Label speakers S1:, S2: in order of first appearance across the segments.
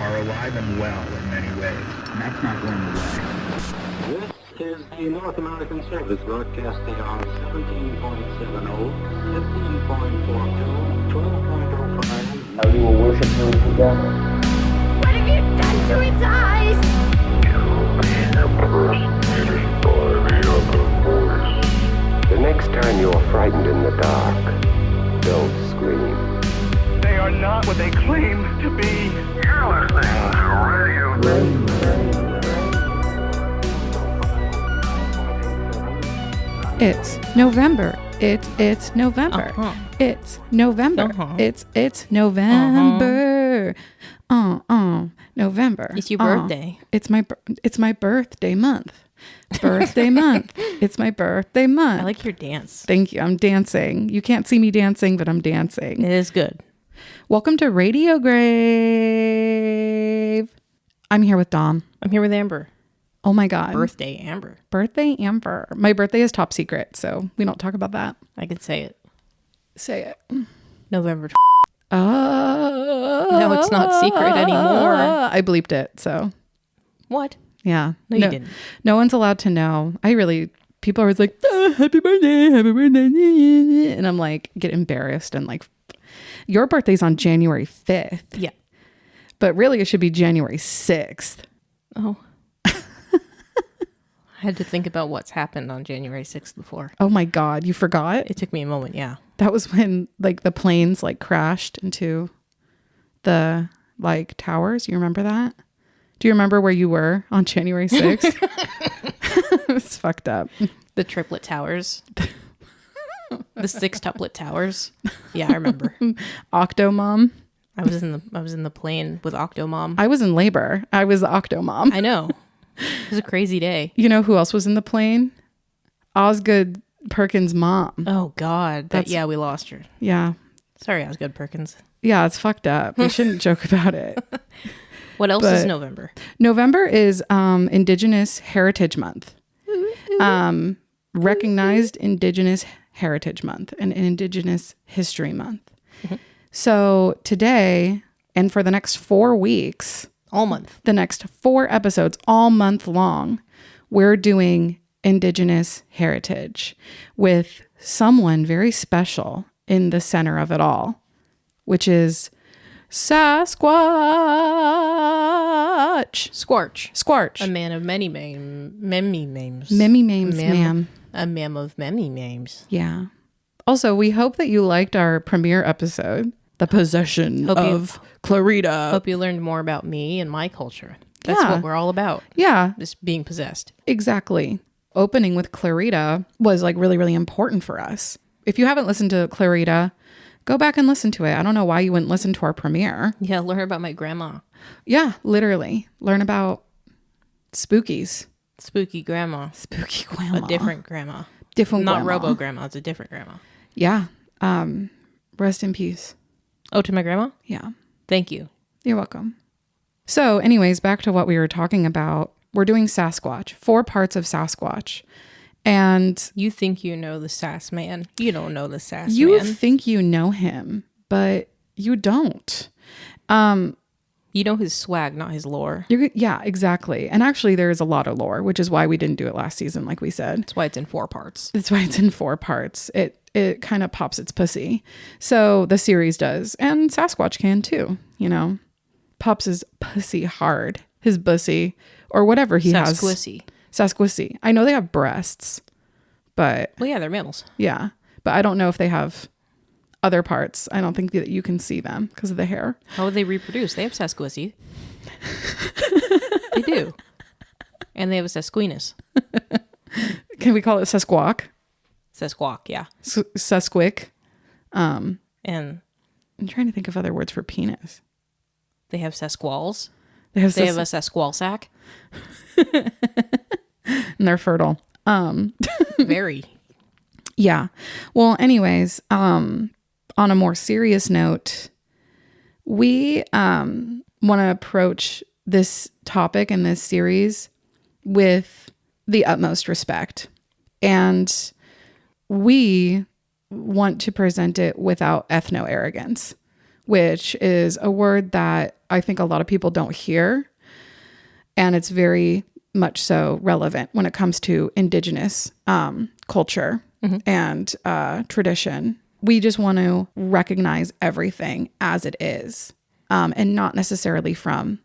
S1: are alive and well in many ways, and that's not going away.
S2: This is the North American Service broadcasting on 17.70, 15.42, 12.05.
S3: Now you will worship her together.
S4: What have you done to its eyes?
S3: The next time you're frightened in the dark, don't scream.
S5: They are not what they claim to be. You're listening to Radio.
S6: It's November. It's November. It's November. It's November. November.
S7: It's your birthday.
S6: It's my birthday month. Birthday month. It's my birthday month.
S7: I like your dance.
S6: Thank you. I'm dancing. You can't see me dancing, but I'm dancing.
S7: It is good.
S6: Welcome to Radio Grave. I'm here with Dom.
S7: I'm here with Amber.
S6: Oh my God.
S7: Birthday Amber.
S6: Birthday Amber. My birthday is top secret, so we don't talk about that.
S7: I could say it.
S6: Say it.
S7: November.
S6: No,
S7: it's not secret anymore.
S6: I bleeped it, so.
S7: What?
S6: Yeah.
S7: No, you didn't.
S6: No one's allowed to know. People are always like, happy birthday. And I'm like, get embarrassed and like, your birthday's on January 5th.
S7: Yeah.
S6: But really it should be January 6th.
S7: Oh. I had to think about what's happened on January 6th before.
S6: Oh my God, you forgot?
S7: It took me a moment, yeah.
S6: That was when like the planes like crashed into the like towers. You remember that? Do you remember where you were on January 6th? It was fucked up.
S7: The triplet towers. The sextuplet towers. Yeah, I remember.
S6: Octomom.
S7: I was in the plane with Octomom.
S6: I was in labor. I was the Octomom.
S7: I know. It was a crazy day.
S6: You know who else was in the plane? Osgood Perkins' mom.
S7: Oh God. Yeah, we lost her.
S6: Yeah.
S7: Sorry, Osgood Perkins.
S6: Yeah, it's fucked up. We shouldn't joke about it.
S7: What else is November?
S6: November is Indigenous Heritage Month. Recognized Indigenous Heritage Month and Indigenous History Month. Mm-hmm. So today and for the next 4 weeks,
S7: all month,
S6: the next 4 episodes, all month long, we're doing Indigenous heritage with someone very special in the center of it all, which is Sasquatch. Squarch.
S7: A man of many names.
S6: Many names, ma'am.
S7: A man of many names.
S6: Yeah. Also, we hope that you liked our premiere episode, The Possession of Clarita.
S7: Hope you learned more about me and my culture. That's what we're all about.
S6: Yeah.
S7: This being possessed.
S6: Exactly. Opening with Clarita was like really, really important for us. If you haven't listened to Clarita, go back and listen to it. I don't know why you wouldn't listen to our premiere.
S7: Yeah, learn about my grandma.
S6: Yeah, literally. Learn about spookies.
S7: Spooky grandma.
S6: Spooky grandma.
S7: A different grandma.
S6: Different
S7: Not
S6: grandma.
S7: robo grandma. It's a different grandma.
S6: Yeah. Rest in peace.
S7: Oh, to my grandma?
S6: Yeah.
S7: Thank you.
S6: You're welcome. So anyways, back to what we were talking about. We're doing Sasquatch, 4 parts of Sasquatch. And
S7: you think you know the Sass man. You don't know the Sass man.
S6: You think you know him, but you don't.
S7: You know his swag, not his lore.
S6: Yeah, exactly. And actually there is a lot of lore, which is why we didn't do it last season, like we said.
S7: That's why it's in 4 parts.
S6: That's why it's in 4 parts. It kind of pops its pussy. So the series does. And Sasquatch can too, you know. Pops his pussy hard. His bussy. Or whatever he has. Sasquatch. I know they have breasts, but...
S7: Well, yeah, they're mammals.
S6: Yeah. But I don't know if they have other parts. I don't think that you can see them because of the hair.
S7: How would they reproduce? They have Sasquatch. They do. And they have a Sasquinus.
S6: Can we call it Sasquatch?
S7: Sasquatch, yeah.
S6: Sasquick.
S7: And
S6: I'm trying to think of other words for penis.
S7: They have Sasqualls.
S6: They have
S7: a Sasquall sack.
S6: And they're fertile.
S7: Very.
S6: Yeah. Well, anyways, on a more serious note, we want to approach this topic and this series with the utmost respect. And we want to present it without ethno-arrogance. which is a word that I think a lot of people don't hear. And it's very much so relevant when it comes to indigenous culture and tradition. We just want to recognize everything as it is, and not necessarily from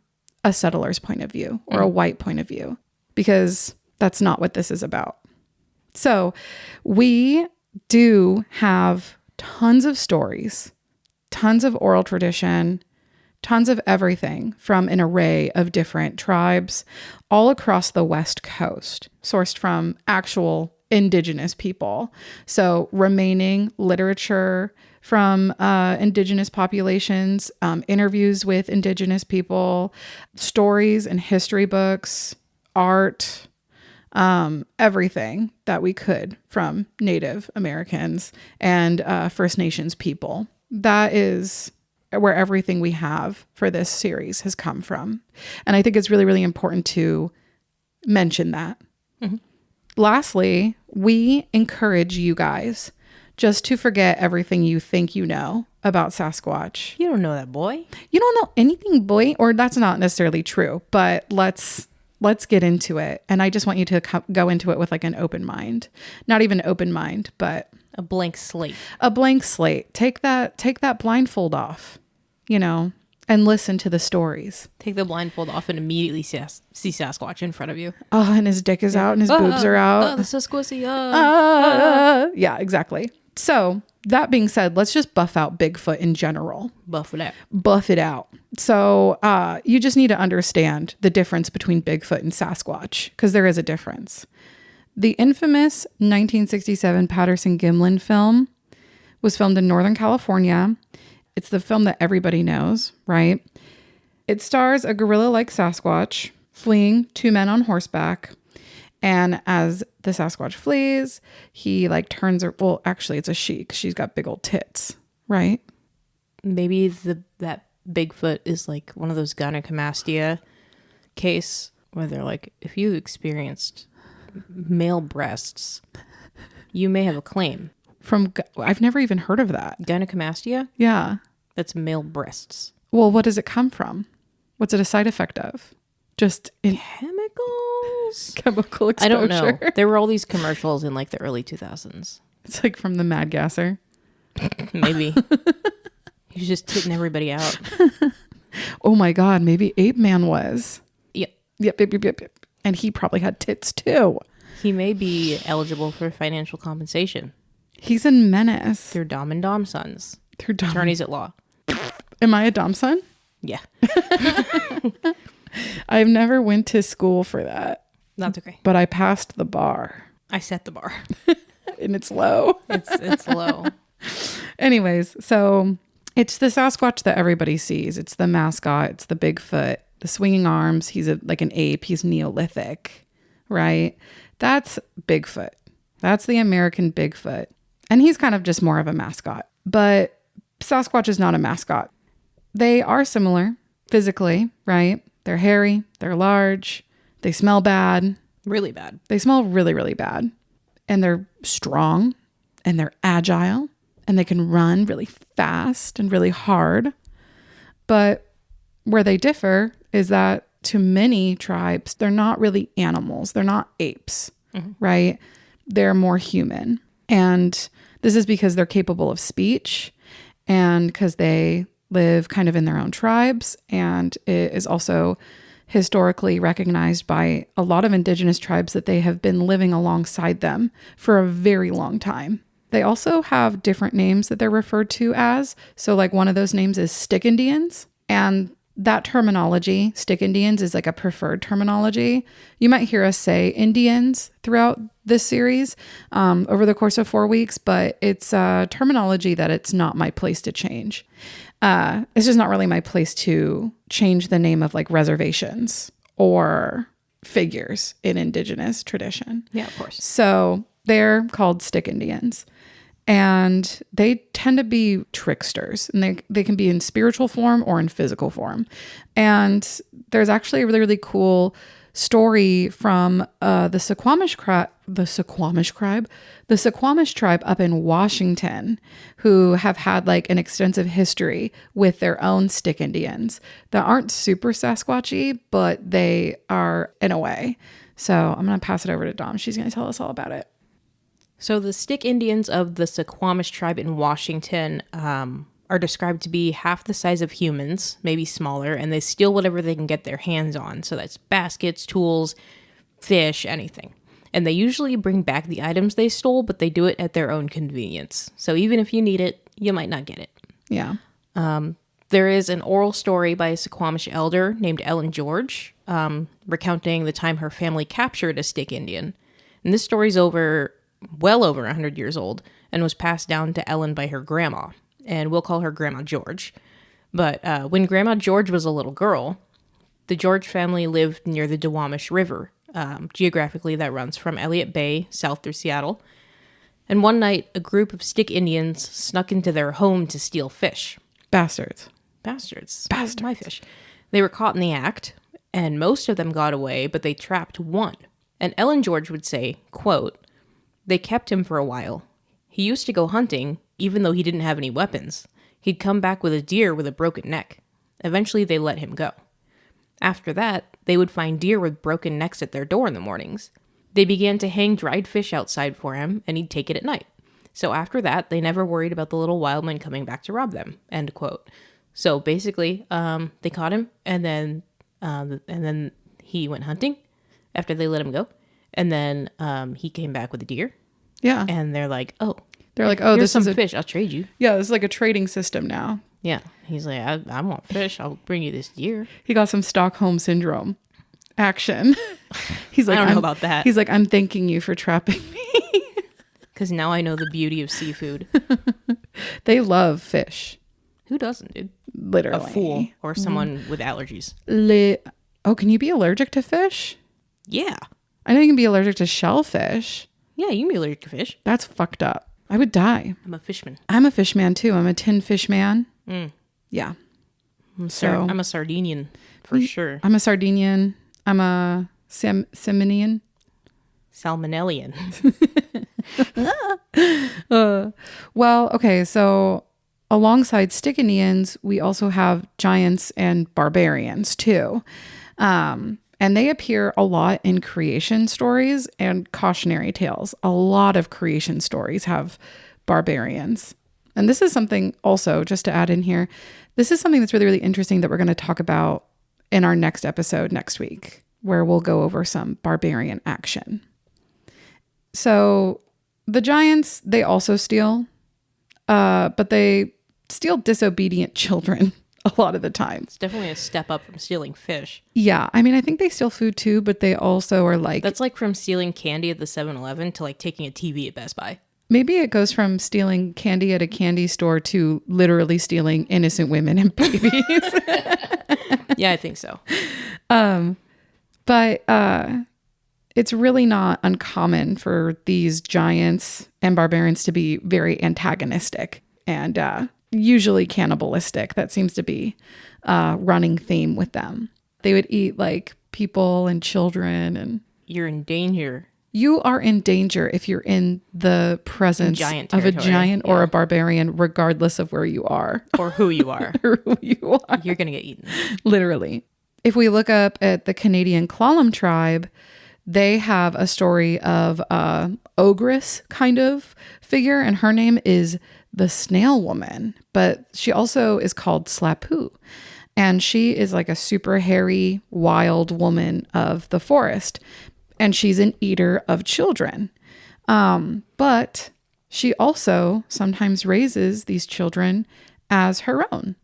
S6: a settler's point of view or a white point of view, because that's not what this is about. So we do have tons of stories, tons of oral tradition, tons of everything from an array of different tribes all across the West Coast, sourced from actual indigenous people. So remaining literature from indigenous populations, interviews with indigenous people, stories and history books, art, everything that we could from Native Americans and First Nations people. That is where everything we have for this series has come from. And I think it's really, really important to mention that. Lastly, we encourage you guys just to forget everything you think you know about Sasquatch.
S7: You don't know that, boy.
S6: You don't know anything, boy, or that's not necessarily true, but let's get into it. And I just want you to go into it with like an open mind. Not even open mind, but
S7: A blank slate.
S6: a blank slate. Take that blindfold off, and listen to the stories.
S7: Take the blindfold off and immediately see Sasquatch in front of you.
S6: Oh, and his dick is out and his boobs are out.
S7: The Sasquatch.
S6: Yeah, exactly. So that being said, let's just buff out Bigfoot in general.
S7: Buff it out.
S6: Buff it out. So you just need to understand the difference between Bigfoot and Sasquatch, because there is a difference. The infamous 1967 Patterson-Gimlin film was filmed in Northern California. It's the film that everybody knows, right? It stars a gorilla-like Sasquatch fleeing two men on horseback. And as the Sasquatch flees, he turns her. Well, actually, it's a she, 'cause she's got big old tits, right?
S7: Maybe that Bigfoot is like one of those gynecomastia case where they're like, if you experienced male breasts, you may have a claim.
S6: I've never even heard of that.
S7: Gynecomastia?
S6: Yeah.
S7: That's male breasts.
S6: Well, what does it come from? What's it a side effect of? Just
S7: Chemicals?
S6: chemical exposure.
S7: I don't know. There were all these commercials in the early 2000s.
S6: It's like from the Mad Gasser.
S7: Maybe. He was just titting everybody out.
S6: Oh my God, maybe Ape Man was.
S7: Yep.
S6: Yep. And he probably had tits too.
S7: He may be eligible for financial compensation.
S6: He's in Menace.
S7: They're Dom and Dom sons.
S6: They're Dom.
S7: Attorneys at law.
S6: Am I a Dom son?
S7: Yeah.
S6: I've never went to school for that,
S7: That's okay.
S6: but I passed the bar.
S7: I set the bar.
S6: And it's low.
S7: It's low.
S6: Anyways, so it's the Sasquatch that everybody sees. It's the mascot. It's the Bigfoot, the swinging arms. He's like an ape. He's Neolithic, right? That's Bigfoot. That's the American Bigfoot. And he's kind of just more of a mascot. But Sasquatch is not a mascot. They are similar physically, right? They're hairy. They're large. They smell bad.
S7: Really bad.
S6: They smell really, really bad. And they're strong. And they're agile. And they can run really fast and really hard. But where they differ is that to many tribes, they're not really animals. They're not apes, right? They're more human. And this is because they're capable of speech and because they live kind of in their own tribes. And it is also historically recognized by a lot of indigenous tribes that they have been living alongside them for a very long time. They also have different names that they're referred to as. So one of those names is Stick Indians. And that terminology, Stick Indians, is like a preferred terminology. You might hear us say Indians throughout this series over the course of 4 weeks, but it's a terminology that it's not my place to change. It's just not really my place to change the name of reservations or figures in indigenous tradition.
S7: Yeah, of course.
S6: So they're called Stick Indians. And they tend to be tricksters, and they can be in spiritual form or in physical form. And there's actually a really, really cool story from the Squamish tribe up in Washington, who have had like an extensive history with their own stick Indians that aren't super Sasquatchy, but they are in a way. So I'm going to pass it over to Dom. She's going to tell us all about it.
S7: So the stick Indians of the Squamish tribe in Washington are described to be half the size of humans, maybe smaller, and they steal whatever they can get their hands on. So that's baskets, tools, fish, anything. And they usually bring back the items they stole, but they do it at their own convenience. So even if you need it, you might not get it.
S6: Yeah.
S7: There is an oral story by a Squamish elder named Ellen George, recounting the time her family captured a stick Indian. And this story's well over 100 years old and was passed down to Ellen by her grandma. And we'll call her Grandma George. But when Grandma George was a little girl, the George family lived near the Duwamish River. Geographically, that runs from Elliott Bay south through Seattle. And one night, a group of stick Indians snuck into their home to steal fish.
S6: Bastards.
S7: My fish. They were caught in the act, and most of them got away, but they trapped one. And Ellen George would say, quote, "They kept him for a while. He used to go hunting, even though he didn't have any weapons. He'd come back with a deer with a broken neck. Eventually, they let him go. After that, they would find deer with broken necks at their door in the mornings. They began to hang dried fish outside for him, and he'd take it at night. So after that, they never worried about the little wild men coming back to rob them." End quote. So basically, they caught him, and then he went hunting after they let him go, and then he came back with a deer.
S6: Yeah.
S7: And they're like, oh,
S6: here's
S7: this
S6: some
S7: is fish. I'll trade you.
S6: Yeah, this is like a trading system now.
S7: Yeah. He's like, I want fish. I'll bring you this deer.
S6: He got some Stockholm syndrome action. He's like,
S7: I don't know about that.
S6: He's like, I'm thanking you for trapping me.
S7: Because now I know the beauty of seafood.
S6: They love fish.
S7: Who doesn't, dude?
S6: Literally.
S7: A fool or someone with allergies.
S6: Can you be allergic to fish?
S7: Yeah.
S6: I know you can be allergic to shellfish.
S7: Yeah, you can be allergic to fish.
S6: That's fucked up. I would die.
S7: I'm a fishman.
S6: I'm a fish man too. I'm a tin fish man.
S7: Mm.
S6: Yeah.
S7: I'm a Sardinian for sure.
S6: I'm a Sardinian. I'm a Salmonian.
S7: Salmonellian.
S6: Well, okay. So alongside stick Indians, we also have giants and barbarians too. And they appear a lot in creation stories and cautionary tales. A lot of creation stories have barbarians. And this is something also, just to add in here, this is something that's really, really interesting that we're going to talk about in our next episode next week, where we'll go over some barbarian action. So the giants, they also steal, but they steal disobedient children a lot of the time.
S7: It's definitely a step up from stealing fish.
S6: Yeah. I mean, I think they steal food too, but they also are like...
S7: That's like from stealing candy at the 7-Eleven to like taking a TV at Best Buy.
S6: Maybe it goes from stealing candy at a candy store to literally stealing innocent women and babies.
S7: Yeah, I think so.
S6: But it's really not uncommon for these giants and barbarians to be very antagonistic and usually cannibalistic. That seems to be a running theme with them. They would eat like people and children, and
S7: you're in danger.
S6: You are in danger if you're in the presence of a giant or a barbarian, regardless of where you are.
S7: Or who you are.
S6: Or who you are.
S7: You're going to get eaten.
S6: Literally. If we look up at the Canadian Clallam tribe, they have a story of a ogress kind of figure, and her name is the Snail Woman, but she also is called Slapu. And she is like a super hairy, wild woman of the forest. And she's an eater of children. But she also sometimes raises these children as her own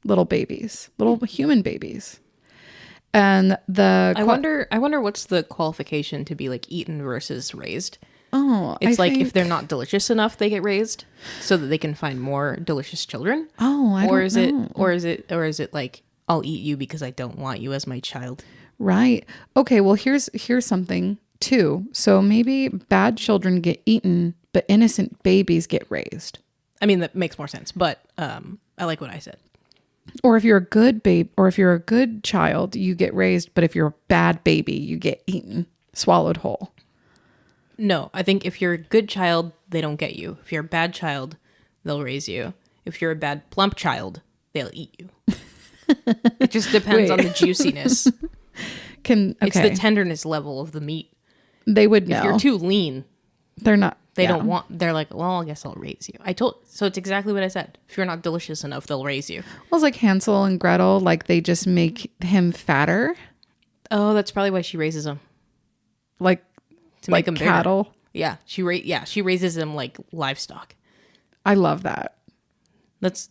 S6: little babies, little human babies. And I
S7: wonder what's the qualification to be like eaten versus raised.
S6: Oh,
S7: it's like if they're not delicious enough, they get raised so that they can find more delicious children.
S6: Oh, I don't know.
S7: Or is it like I'll eat you because I don't want you as my child?
S6: Right. Okay. Well, here's something too. So maybe bad children get eaten, but innocent babies get raised.
S7: I mean, that makes more sense. But I like what I said.
S6: Or if you're a good babe, or if you're a good child, you get raised. But if you're a bad baby, you get eaten, swallowed whole.
S7: No, I think if you're a good child, they don't get you. If you're a bad child, they'll raise you. If you're a bad plump child, they'll eat you. It just depends on the juiciness. It's the tenderness level of the meat.
S6: They would know.
S7: If you're too lean,
S6: they're not.
S7: They don't want. They're like, well, I guess I'll raise you. So it's exactly what I said. If you're not delicious enough, they'll raise you.
S6: Well, it's like Hansel and Gretel. Like they just make him fatter.
S7: Oh, that's probably why she raises him.
S6: Like
S7: to make them
S6: cattle.
S7: Bigger. Yeah, she raises them like livestock.
S6: I love that.
S7: That's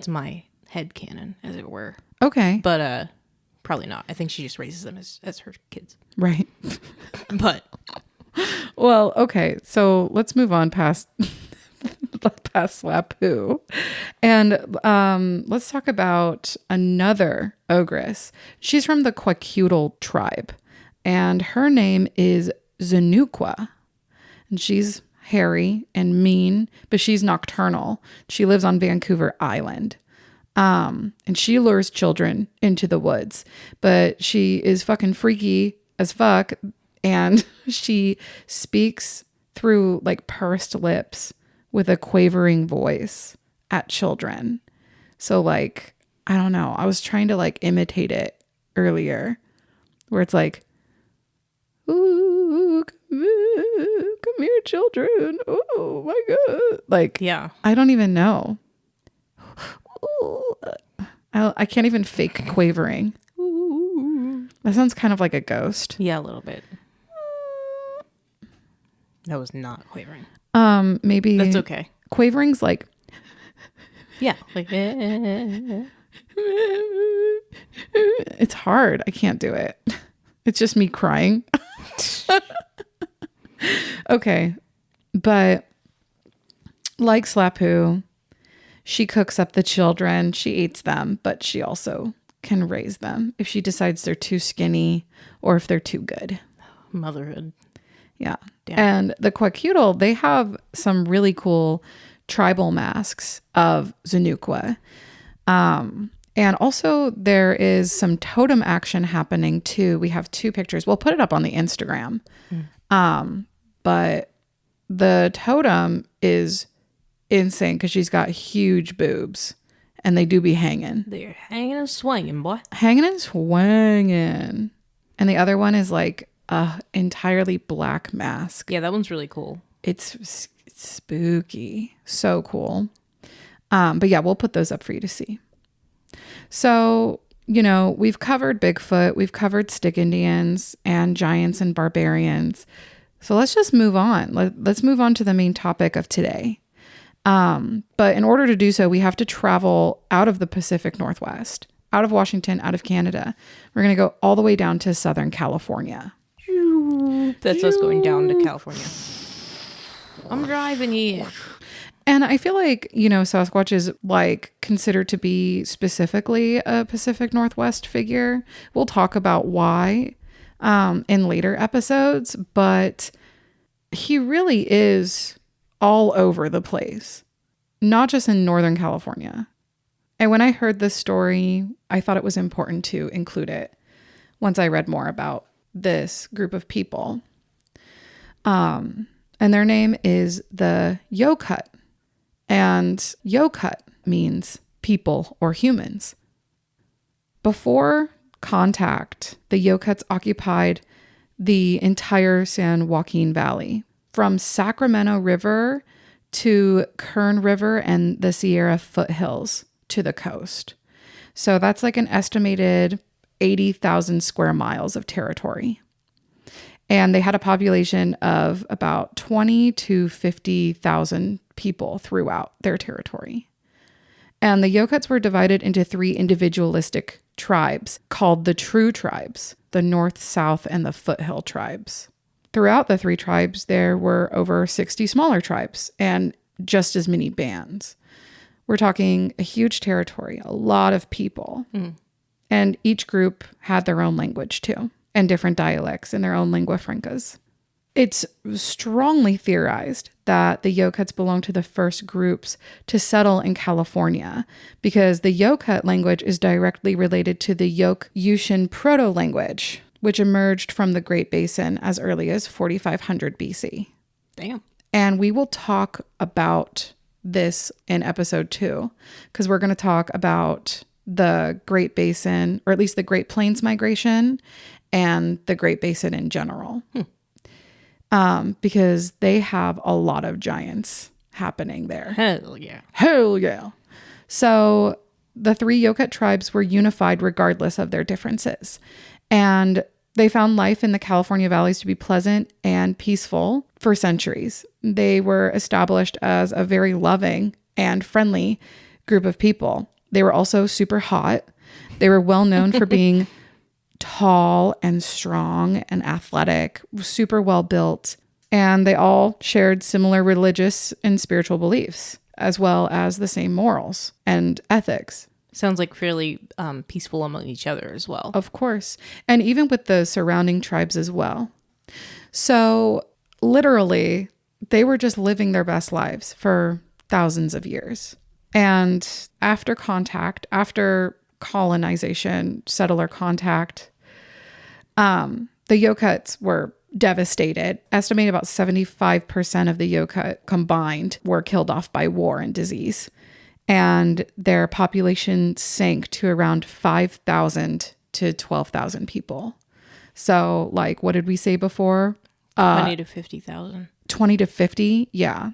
S7: my headcanon, as it were.
S6: Okay,
S7: but probably not. I think she just raises them as her kids.
S6: Right.
S7: But
S6: well, okay. So let's move on past Slapu, and let's talk about another ogress. She's from the Quacutal tribe, and her name is Zanuqua. And she's hairy and mean, but she's nocturnal. She lives on Vancouver Island. And she lures children into the woods, but she is fucking freaky as fuck. And she speaks through like pursed lips with a quavering voice at children. So like, I don't know. I was trying to like imitate it earlier where it's like, ooh, come here, children. Oh my God. Like,
S7: yeah,
S6: I don't even know. I can't even fake quavering. That sounds kind of like a ghost.
S7: Yeah, a little bit. That was not quavering.
S6: Maybe
S7: that's okay.
S6: Quavering's like,
S7: yeah, like
S6: it's hard. I can't do it. It's just me crying. Okay, but like Slapu, she cooks up the children. She eats them, but she also can raise them if she decides they're too skinny or if they're too good.
S7: Motherhood.
S6: Yeah. And the Quacutal, they have some really cool tribal masks of Zanuqua. And also there is some totem action happening too. We have 2 pictures. We'll put it up on the Instagram. But the totem is insane because she's got huge boobs and they do be hanging.
S7: They're hanging and swinging, boy.
S6: Hanging and swinging. And the other one is like a entirely black mask.
S7: Yeah, that one's really cool.
S6: It's spooky. So cool. But yeah, we'll put those up for you to see. So, you know, we've covered Bigfoot, we've covered stick Indians and giants and barbarians. So let's just move on. Let's move on to the main topic of today. But in order to do so, we have to travel out of the Pacific Northwest, out of Washington, out of Canada. We're going to go all the way down to Southern California.
S7: That's us going down to California. I'm driving here.
S6: And I feel like, you know, Sasquatch is like considered to be specifically a Pacific Northwest figure. We'll talk about why in later episodes, but he really is all over the place, not just in Northern California. And when I heard this story, I thought it was important to include it once I read more about this group of people. And their name is the Yokut. And Yokut means people or humans. Before contact, the Yokuts occupied the entire San Joaquin Valley, from Sacramento River to Kern River and the Sierra foothills to the coast. So that's like an estimated 80,000 square miles of territory. And they had a population of about 20 to 50,000 people throughout their territory. And the Yokuts were divided into 3 individualistic tribes called the True Tribes, the North, South, and the Foothill Tribes. Throughout the 3 tribes, there were over 60 smaller tribes and just as many bands. We're talking a huge territory, a lot of people. And each group had their own language too, and different dialects and their own lingua francas. It's strongly theorized that the Yokuts belong to the first groups to settle in California because the Yokut language is directly related to the Yok-Yushin proto-language, which emerged from the Great Basin as early as 4500 BC.
S7: Damn.
S6: And we will talk about this in episode 2 because we're going to talk about the Great Basin, or at least the Great Plains migration and the Great Basin in general. Because they have a lot of giants happening there.
S7: Hell yeah.
S6: Hell yeah. So the 3 Yokut tribes were unified regardless of their differences. And they found life in the California valleys to be pleasant and peaceful for centuries. They were established as a very loving and friendly group of people. They were also super hot. They were well known for being tall and strong and athletic, super well built, and they all shared similar religious and spiritual beliefs, as well as the same morals and ethics.
S7: Sounds like fairly peaceful among each other as well.
S6: Of course. And even with the surrounding tribes as well. So literally, they were just living their best lives for thousands of years. And after colonization, settler contact, the Yokuts were devastated. Estimated about 75% of the Yokut combined were killed off by war and disease. And their population sank to around 5,000 to 12,000 people. So, like, what did we say before?
S7: 20 to 50,000.
S6: 20 to 50, yeah.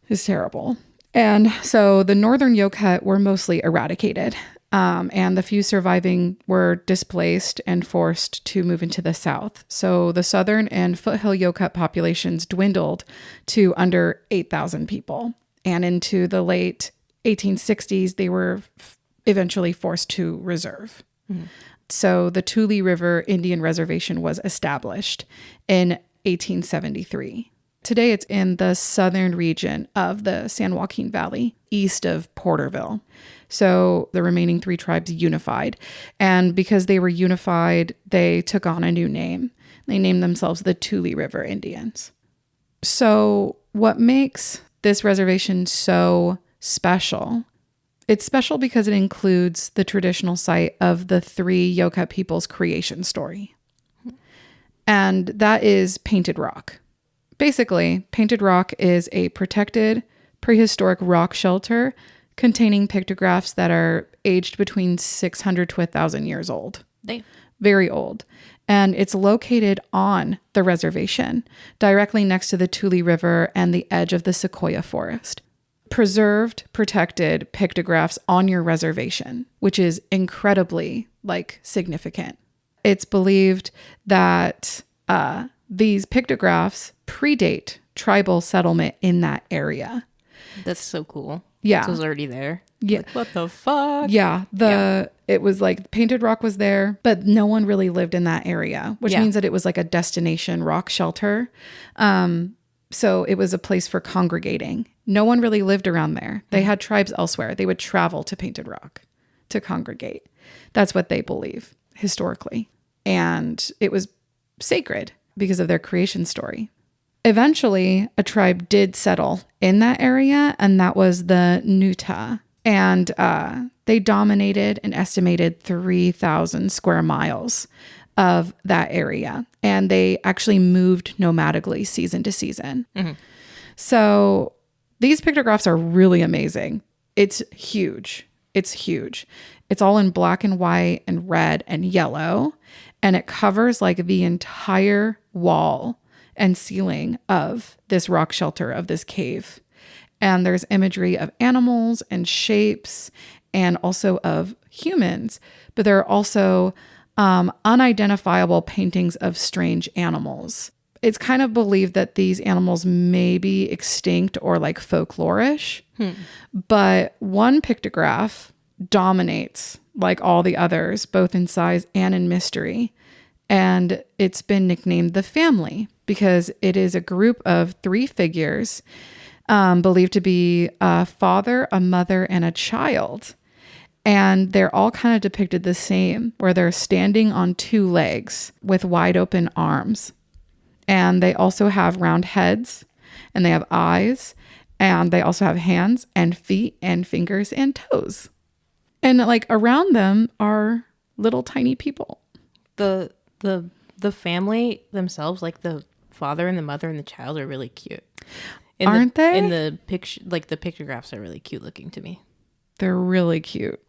S6: It's terrible. And so the northern Yokut were mostly eradicated, and the few surviving were displaced and forced to move into the south. So the southern and foothill Yokut populations dwindled to under 8,000 people. And into the late 1860s, they were eventually forced to reserve. Mm-hmm. So the Tule River Indian Reservation was established in 1873. Today, it's in the southern region of the San Joaquin Valley, east of Porterville. So the remaining 3 tribes unified. And because they were unified, they took on a new name. They named themselves the Tule River Indians. So what makes this reservation so special? It's special because it includes the traditional site of the 3 Yokut people's creation story. And that is Painted Rock. Basically, Painted Rock is a protected prehistoric rock shelter containing pictographs that are aged between 600 to 1,000 years old. Very old. And it's located on the reservation, directly next to the Tule River and the edge of the sequoia forest. Preserved, protected pictographs on your reservation, which is incredibly, significant. It's believed that these pictographs predate tribal settlement in that area.
S7: That's so cool.
S6: Yeah.
S7: It was already there.
S6: Yeah.
S7: What the fuck?
S6: Yeah. It was Painted Rock was there, but no one really lived in that area, which means that it was like a destination rock shelter. So it was a place for congregating. No one really lived around there. They had tribes elsewhere. They would travel to Painted Rock to congregate. That's what they believe historically. And it was sacred because of their creation story. Eventually, a tribe did settle in that area, and that was the Nuta. And they dominated an estimated 3,000 square miles of that area. And they actually moved nomadically season to season. Mm-hmm. So these pictographs are really amazing. It's huge. It's huge. It's all in black and white and red and yellow. And it covers the entire wall and ceiling of this rock shelter, of this cave. And there's imagery of animals and shapes and also of humans. But there are also unidentifiable paintings of strange animals. It's kind of believed that these animals may be extinct or folklorish. But one pictograph dominates all the others, both in size and in mystery. And it's been nicknamed the family because it is a group of 3 figures believed to be a father, a mother, and a child. And they're all kind of depicted the same, where they're standing on two legs with wide open arms. And they also have round heads, and they have eyes, and they also have hands and feet and fingers and toes. And like around them are little tiny people.
S7: The family themselves, like the father and the mother and the child, are really cute.
S6: Aren't they?
S7: In the picture, like the pictographs are really cute looking to me.
S6: They're really cute.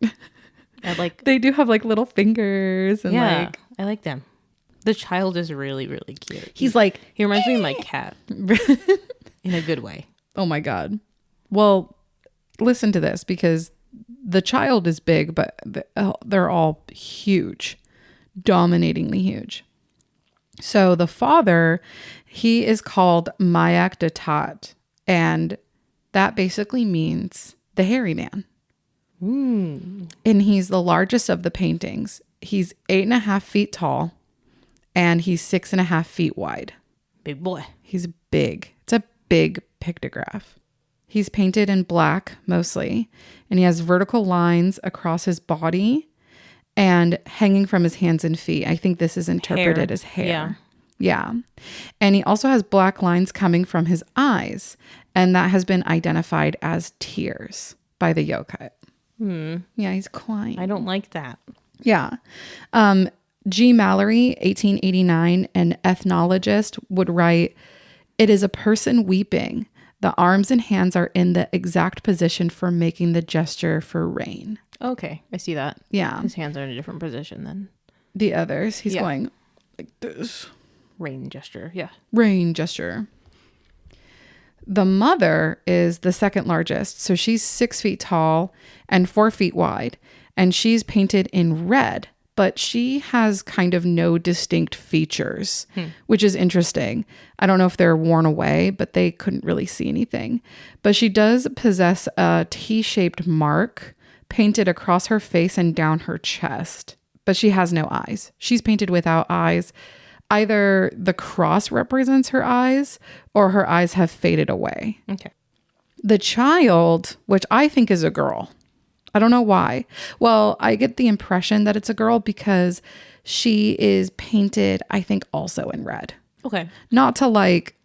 S7: They
S6: do have like little fingers and like
S7: I like them. The child is really, really cute.
S6: He's like,
S7: he reminds me of my cat in a good way.
S6: Oh my God. Well, listen to this, because the child is big, but they're all huge, dominatingly huge. So the father, he is called Mayak Datat, and that basically means the hairy man. And he's the largest of the paintings. He's 8.5 feet tall, and he's 6.5 feet wide.
S7: Big boy.
S6: He's big. It's a big pictograph. He's painted in black mostly, and he has vertical lines across his body and hanging from his hands and feet. I think this is interpreted as hair. Yeah. And he also has black lines coming from his eyes, and that has been identified as tears by the Yokut. Yeah, he's crying.
S7: I don't like that.
S6: Yeah. G. Mallory, 1889, an ethnologist, would write, "It is a person weeping. The arms and hands are in the exact position for making the gesture for rain."
S7: Okay, I see that.
S6: Yeah.
S7: His hands are in a different position than
S6: The others, he's going like this.
S7: rain gesture. Yeah.
S6: Rain gesture. The mother is the second largest. So she's 6 feet tall and 4 feet wide. And she's painted in red, but she has kind of no distinct features, which is interesting. I don't know if they're worn away, but they couldn't really see anything. But she does possess a T-shaped mark painted across her face and down her chest, but she has no eyes. She's painted without eyes. Either the cross represents her eyes or her eyes have faded away.
S7: Okay.
S6: The child, which I think is a girl, I don't know why. Well, I get the impression that it's a girl because she is painted, I think, also in red.
S7: Okay.
S6: Not to like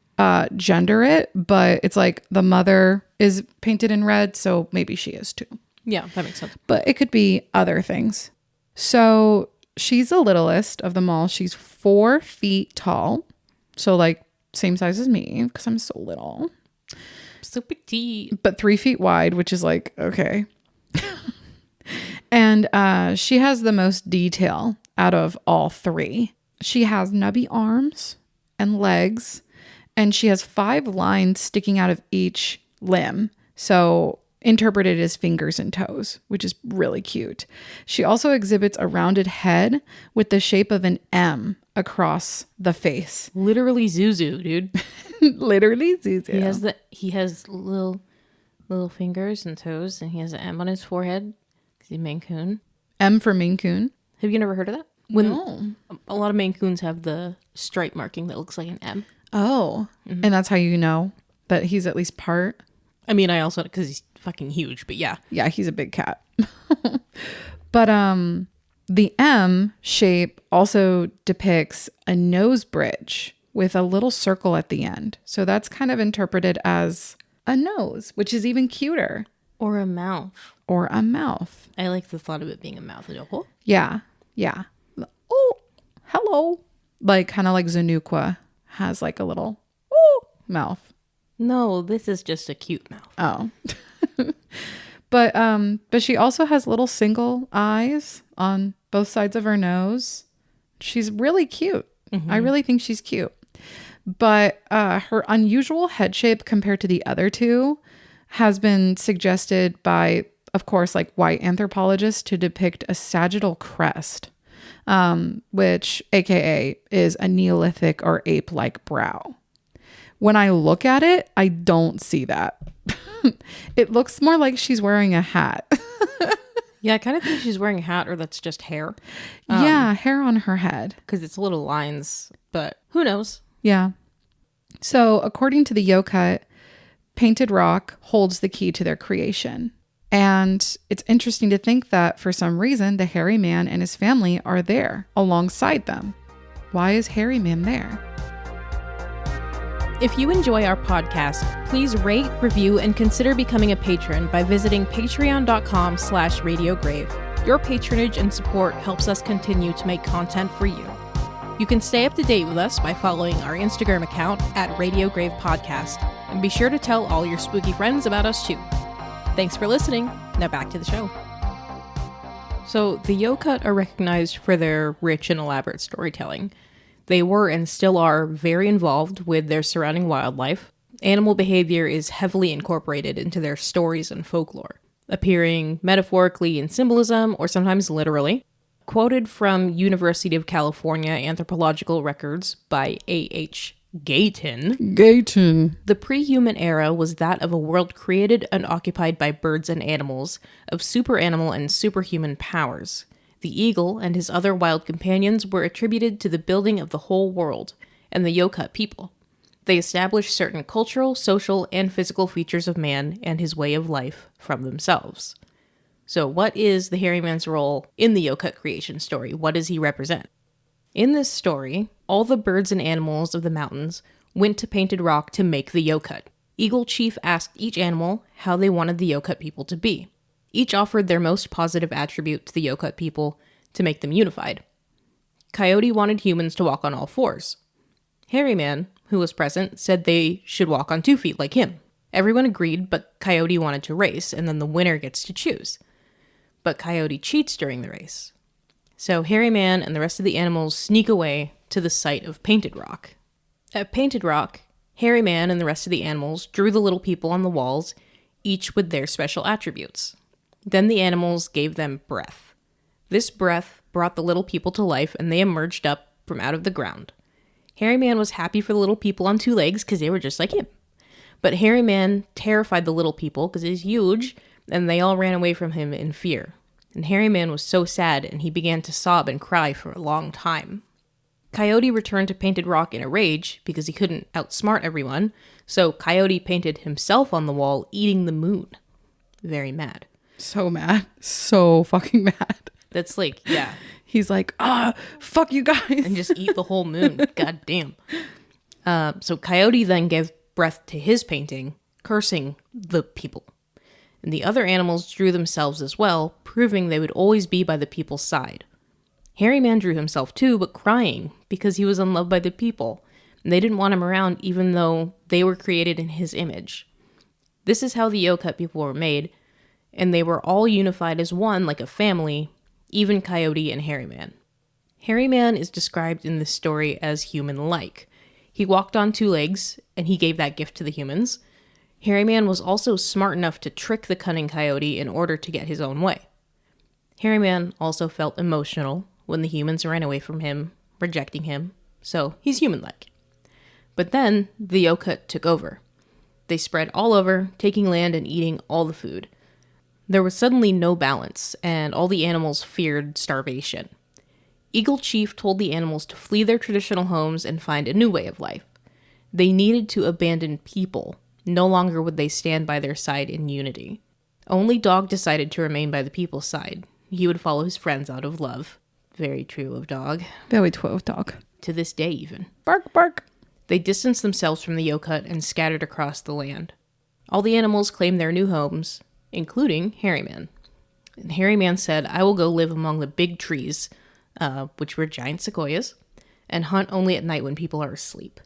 S6: gender it, but it's like the mother is painted in red, so maybe she is too.
S7: Yeah, that makes sense.
S6: But it could be other things. So she's the littlest of them all. She's 4 feet tall. So like same size as me because I'm so little.
S7: So petite.
S6: But 3 feet wide, which is like, okay. And she has the most detail out of all three. She has nubby arms and legs, and she has 5 lines sticking out of each limb. So interpreted as fingers and toes, which is really cute. She also exhibits a rounded head with the shape of an M across the face.
S7: Literally Zuzu, dude.
S6: Literally Zuzu.
S7: He has little fingers and toes, and he has an M on his forehead because he's Maine Coon.
S6: M for Maine Coon.
S7: Have you never heard of that?
S6: No.
S7: A lot of Maine Coons have the stripe marking that looks like an M.
S6: Oh. Mm-hmm. And that's how you know that he's at least part?
S7: I mean, I also, because he's fucking huge, but yeah.
S6: Yeah, he's a big cat. But the M shape also depicts a nose bridge with a little circle at the end. So that's kind of interpreted as a nose, which is even cuter.
S7: Or a mouth.
S6: Or a mouth.
S7: I like the thought of it being a mouth. Oh.
S6: Yeah. Yeah. Oh, hello. Like kind of like Zanuqua has like a little mouth.
S7: No, this is just a cute mouth.
S6: Oh. But she also has little single eyes on both sides of her nose. She's really cute. Mm-hmm. I really think she's cute. But her unusual head shape compared to the other two has been suggested by, of course, like white anthropologists to depict a sagittal crest, which AKA is a Neolithic or ape-like brow. When I look at it, I don't see that. It looks more like she's wearing a hat.
S7: Yeah, I kind of think she's wearing a hat, or that's just hair.
S6: Yeah, hair on her head.
S7: Because it's little lines, but who knows?
S6: Yeah. So according to the Yokut, painted rock holds the key to their creation. And it's interesting to think that for some reason, the hairy man and his family are there alongside them. Why is hairy man there?
S7: If you enjoy our podcast, please rate, review, and consider becoming a patron by visiting patreon.com/radiograve. Your patronage and support helps us continue to make content for you. You can stay up to date with us by following our Instagram account at Radio Grave Podcast, and be sure to tell all your spooky friends about us too. Thanks for listening. Now back to the show. So the Yokut are recognized for their rich and elaborate storytelling. They were and still are very involved with their surrounding wildlife. Animal behavior is heavily incorporated into their stories and folklore, appearing metaphorically in symbolism or sometimes literally. Quoted from University of California Anthropological Records by A.H. Gayton. The pre-human era was that of a world created and occupied by birds and animals of superanimal and superhuman powers. The eagle and his other wild companions were attributed to the building of the whole world and the Yokut people. They established certain cultural, social, and physical features of man and his way of life from themselves. So what is the hairy man's role in the Yokut creation story? What does he represent? In this story, all the birds and animals of the mountains went to Painted Rock to make the Yokut. Eagle Chief asked each animal how they wanted the Yokut people to be. Each offered their most positive attribute to the Yokut people to make them unified. Coyote wanted humans to walk on all fours. Hairy Man, who was present, said they should walk on 2 feet like him. Everyone agreed, but Coyote wanted to race, and then the winner gets to choose. But Coyote cheats during the race. So Hairy Man and the rest of the animals sneak away to the site of Painted Rock. At Painted Rock, Hairy Man and the rest of the animals drew the little people on the walls, each with their special attributes. Then the animals gave them breath. This breath brought the little people to life, and they emerged up from out of the ground. Hairy Man was happy for the little people on 2 legs because they were just like him. But Hairy Man terrified the little people because he's huge, and they all ran away from him in fear. And Hairy Man was so sad, and he began to sob and cry for a long time. Coyote returned to Painted Rock in a rage because he couldn't outsmart everyone, so Coyote painted himself on the wall eating the moon. Very mad.
S6: So mad. So fucking mad.
S7: That's like, yeah.
S6: He's like, fuck you guys.
S7: And just eat the whole moon. God damn. So Coyote then gave breath to his painting, cursing the people. And the other animals drew themselves as well, proving they would always be by the people's side. Hairy Man drew himself too, but crying because he was unloved by the people, and they didn't want him around even though they were created in his image. This is how the Yokut people were made, and they were all unified as one like a family, even Coyote and Hairy Man. Hairy Man is described in this story as human-like. He walked on 2 legs, and he gave that gift to the humans. Hairy Man was also smart enough to trick the cunning Coyote in order to get his own way. Hairy Man also felt emotional when the humans ran away from him, rejecting him, so he's human-like. But then, the Yokut took over. They spread all over, taking land and eating all the food. There was suddenly no balance, and all the animals feared starvation. Eagle Chief told the animals to flee their traditional homes and find a new way of life. They needed to abandon people. No longer would they stand by their side in unity. Only Dog decided to remain by the people's side. He would follow his friends out of love. Very true of Dog.
S6: Very true of Dog.
S7: To this day, even.
S6: Bark, bark.
S7: They distanced themselves from the Yokut and scattered across the land. All the animals claimed their new homes, including Hairy Man. And Hairy Man said, I will go live among the big trees, which were giant sequoias, and hunt only at night when people are asleep.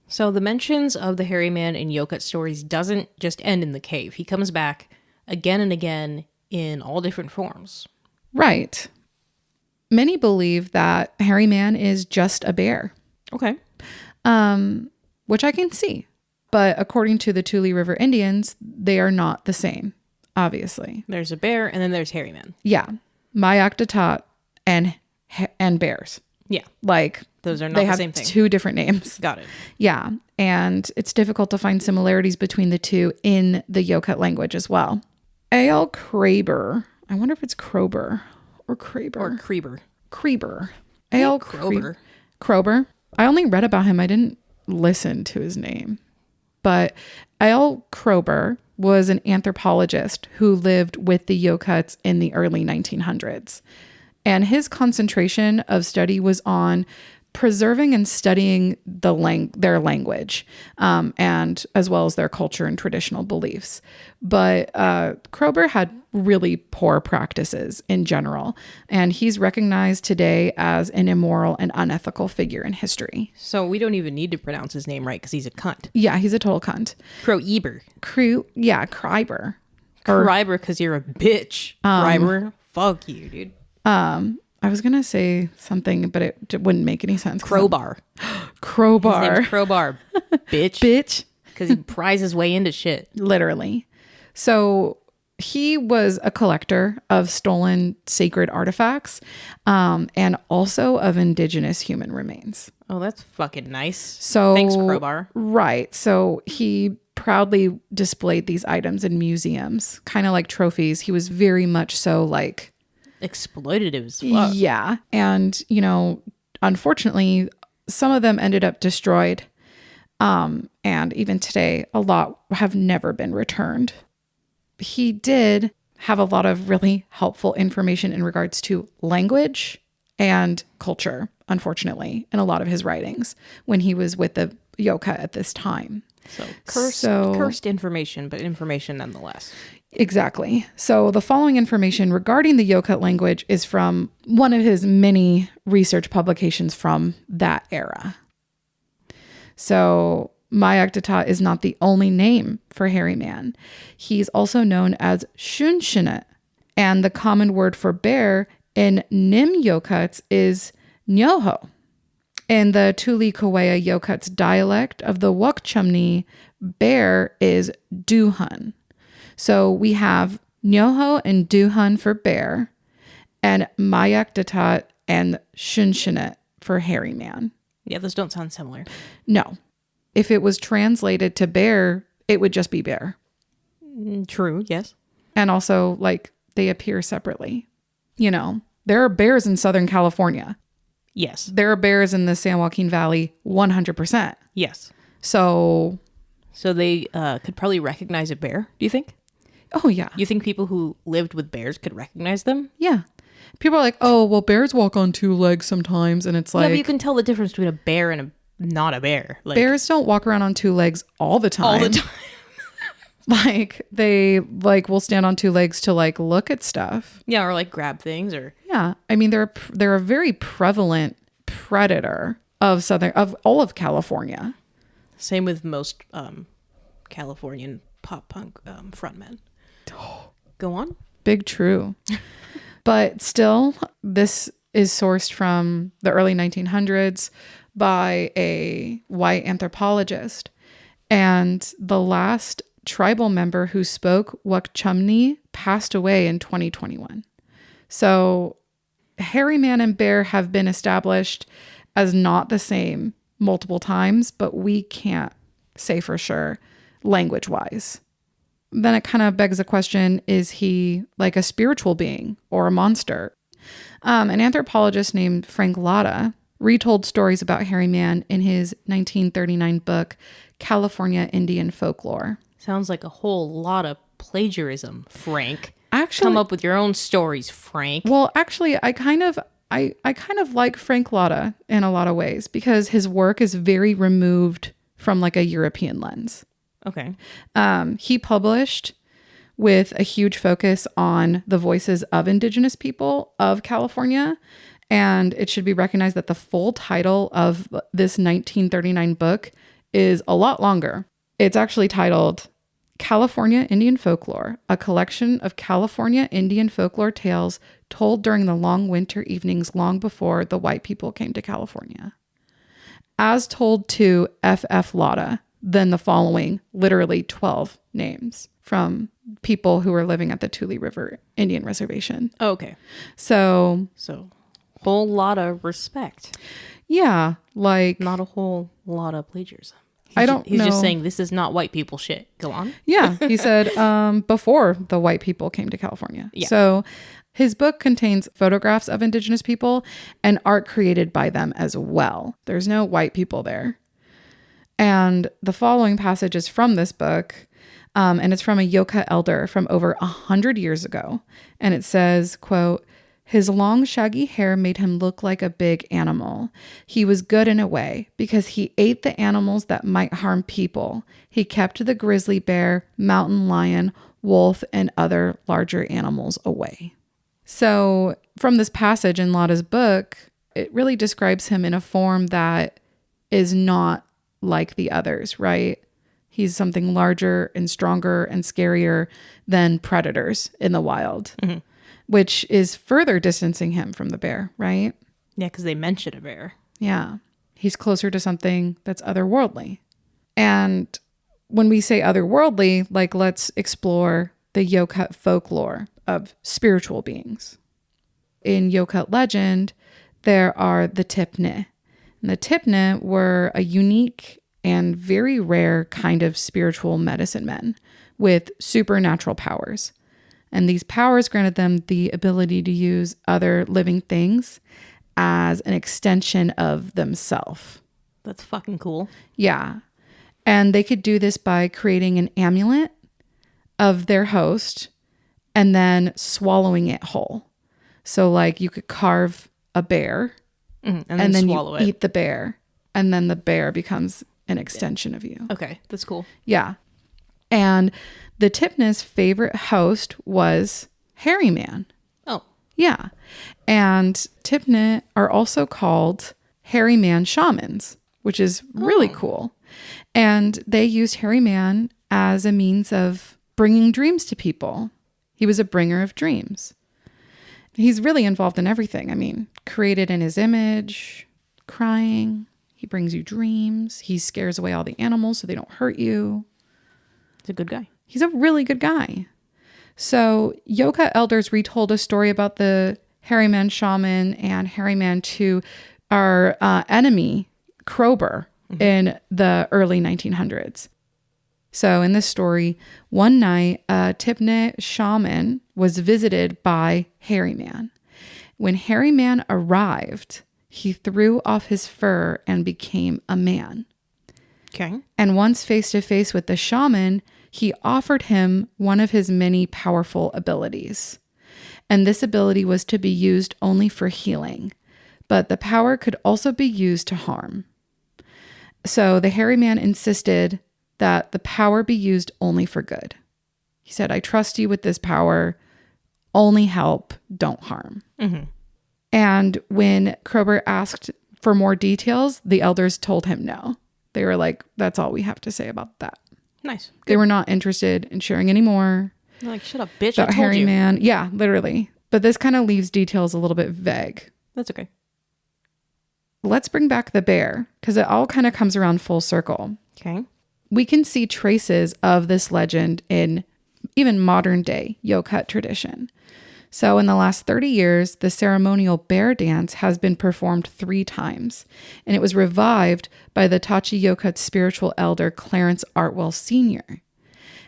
S7: So the mentions of the Hairy Man in Yokut stories doesn't just end in the cave. He comes back again and again in all different forms.
S6: Right. Many believe that Hairy Man is just a bear.
S7: Okay.
S6: Which I can see. But according to the Tule River Indians, they are not the same, obviously.
S7: There's a bear and then there's Hairy Man.
S6: Yeah. Mayak Datat and bears.
S7: Yeah.
S6: Like,
S7: those are not
S6: they
S7: the
S6: have
S7: same thing.
S6: 2 different names.
S7: Got it.
S6: Yeah. And it's difficult to find similarities between the 2 in the Yokut language as well. A.L. Kraber. I wonder if it's Krober or Kraber.
S7: Or Kreber.
S6: Kreber. A.L.
S7: Krober.
S6: Krober. I only read about him. I didn't listen to his name. But A.L. Krober was an anthropologist who lived with the Yokuts in the early 1900s. And his concentration of study was on preserving and studying their language, and as well as their culture and traditional beliefs. But Kroeber had really poor practices in general, and he's recognized today as an immoral and unethical figure in history.
S7: So we don't even need to pronounce his name right because he's a cunt.
S6: Yeah, he's a total cunt.
S7: Kroeber.
S6: Kreiber.
S7: Kreiber because you're a bitch. Kreiber. Fuck you, dude.
S6: I was going to say something, but it wouldn't make any sense.
S7: Crowbar.
S6: Crowbar.
S7: His name's Crowbar. Bitch.
S6: Bitch.
S7: Because he pries his way into shit.
S6: Literally. So he was a collector of stolen sacred artifacts, and also of indigenous human remains.
S7: Oh, that's fucking nice.
S6: So
S7: thanks, Crowbar.
S6: Right. So he proudly displayed these items in museums, kind of like trophies. He was very much so like
S7: exploitative as fuck.
S6: Yeah. And, unfortunately, some of them ended up destroyed. And even today, a lot have never been returned. He did have a lot of really helpful information in regards to language and culture, unfortunately, in a lot of his writings when he was with the Yokut at this time.
S7: So cursed information, but information nonetheless.
S6: Exactly. So the following information regarding the Yokut language is from one of his many research publications from that era. So Mayak Datat is not the only name for hairy man. He's also known as Shunshinet, and the common word for bear in Nim Yokuts is Nyoho. In the Tule Yokut's dialect of the Wukchumni, bear is Duhun. So we have Nyoho and Duhun for bear, and Mayak Datat and Shunshinet for hairy man.
S7: Yeah, those don't sound similar.
S6: No. If it was translated to bear, it would just be bear.
S7: True, yes.
S6: And also, they appear separately. There are bears in Southern California.
S7: Yes.
S6: There are bears in the San Joaquin Valley, 100%.
S7: Yes.
S6: So
S7: they could probably recognize a bear, do you think?
S6: Oh, yeah.
S7: You think people who lived with bears could recognize them?
S6: Yeah. People are like, oh, well, bears walk on two legs sometimes. And it's like...
S7: Yeah, but you can tell the difference between a bear and not a bear.
S6: Bears don't walk around on two legs all the time.
S7: All the time.
S6: They will stand on two legs to look at stuff.
S7: Yeah, or grab things or...
S6: Yeah. I mean, they're a very prevalent predator of all of California.
S7: Same with most Californian pop punk frontmen. Go on.
S6: Big true. But still, this is sourced from the early 1900s by a white anthropologist. And the last tribal member who spoke Wukchumni passed away in 2021. So hairy man and bear have been established as not the same multiple times, but we can't say for sure language-wise. Then it kind of begs the question, is he like a spiritual being or a monster? An anthropologist named Frank Latta retold stories about hairy man in his 1939 book, California Indian Folklore.
S7: Sounds like a whole lot of plagiarism, Frank.
S6: Actually,
S7: come up with your own stories, Frank.
S6: Well, actually, I kind of like Frank Latta in a lot of ways because his work is very removed from a European lens.
S7: Okay.
S6: He published with a huge focus on the voices of indigenous people of California. And it should be recognized that the full title of this 1939 book is a lot longer. It's actually titled California Indian Folklore, a collection of California Indian folklore tales told during the long winter evenings long before the white people came to California. As told to F.F. Latta, then the following literally 12 names from people who were living at the Tule River Indian Reservation.
S7: Oh, okay.
S6: So
S7: whole lot of respect.
S6: Yeah,
S7: not a whole lot of plagiarism. He's just saying this is not white people shit. Go on.
S6: Yeah, he said before the white people came to California.
S7: Yeah.
S6: So his book contains photographs of indigenous people and art created by them as well. There's no white people there. And the following passage is from this book. And it's from a Yokut elder from over 100 years ago. And it says, quote, his long shaggy hair made him look like a big animal. He was good in a way because he ate the animals that might harm people. He kept the grizzly bear, mountain lion, wolf, and other larger animals away. So from this passage in Lotta's book, it really describes him in a form that is not like the others, right? He's something larger and stronger and scarier than predators in the wild. Mm-hmm. Which is further distancing him from the bear, right?
S7: Yeah, because they mention a bear.
S6: Yeah. He's closer to something that's otherworldly. And when we say otherworldly, like, let's explore the Yokut folklore of spiritual beings. In Yokut legend, there are the Tipne. And the Tipne were a unique and very rare kind of spiritual medicine men with supernatural powers. And these powers granted them the ability to use other living things as an extension of themselves.
S7: That's fucking cool.
S6: Yeah. And they could do this by creating an amulet of their host and then swallowing it whole. So like you could carve a bear
S7: and
S6: then
S7: swallow
S6: you
S7: it.
S6: eat the bear and then the bear becomes an extension of you.
S7: Okay, that's cool.
S6: Yeah. And the Tipne's favorite host was Hairy Man.
S7: Oh.
S6: Yeah. And Tipne are also called Hairy Man shamans, which is really cool. And they used Hairy Man as a means of bringing dreams to people. He was a bringer of dreams. He's really involved in everything. I mean, created in his image, crying. He brings you dreams. He scares away all the animals so they don't hurt you.
S7: He's a good guy.
S6: He's a really good guy. So Yokut elders retold a story about the Hairy Man shaman and Hairy Man to our enemy, Krober, in the early 1900s. So in this story, one night, a Tipne shaman was visited by Hairy Man. When Hairy Man arrived, he threw off his fur and became a man.
S7: Okay.
S6: And once face to face with the shaman, he offered him one of his many powerful abilities. And this ability was to be used only for healing, but the power could also be used to harm. So the Hairy Man insisted that the power be used only for good. He said, I trust you with this power. Only help, don't harm. Mm-hmm. And when Krober asked for more details, the elders told him no. They were like, that's all we have to say about that.
S7: Nice. Good.
S6: They were not interested in sharing any more.
S7: They're like, shut up, bitch. I
S6: About
S7: told
S6: Hairy
S7: you.
S6: Man. Yeah, literally. But this kind of leaves details a little bit vague.
S7: That's okay.
S6: Let's bring back the bear, because it all kind of comes around full circle.
S7: Okay.
S6: We can see traces of this legend in even modern day Yokut tradition. So in the last 30 years, the ceremonial bear dance has been performed 3 times, and it was revived by the Tachi-Yokut spiritual elder Clarence Artwell Sr.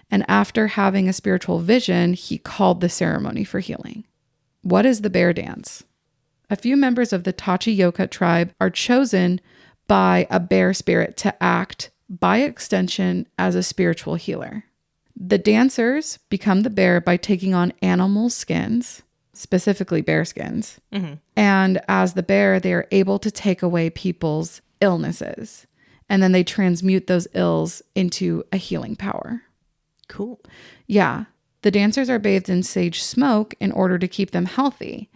S6: And after having a spiritual vision, he called the ceremony for healing. What is the bear dance? A few members of the Tachi-Yokut tribe are chosen by a bear spirit to act, by extension, as a spiritual healer. The dancers become the bear by taking on animal skins, specifically bear skins. Mm-hmm. And as the bear, they are able to take away people's illnesses. And then they transmute those ills into a healing power.
S7: Cool.
S6: Yeah. The dancers are bathed in sage smoke in order to keep them healthy.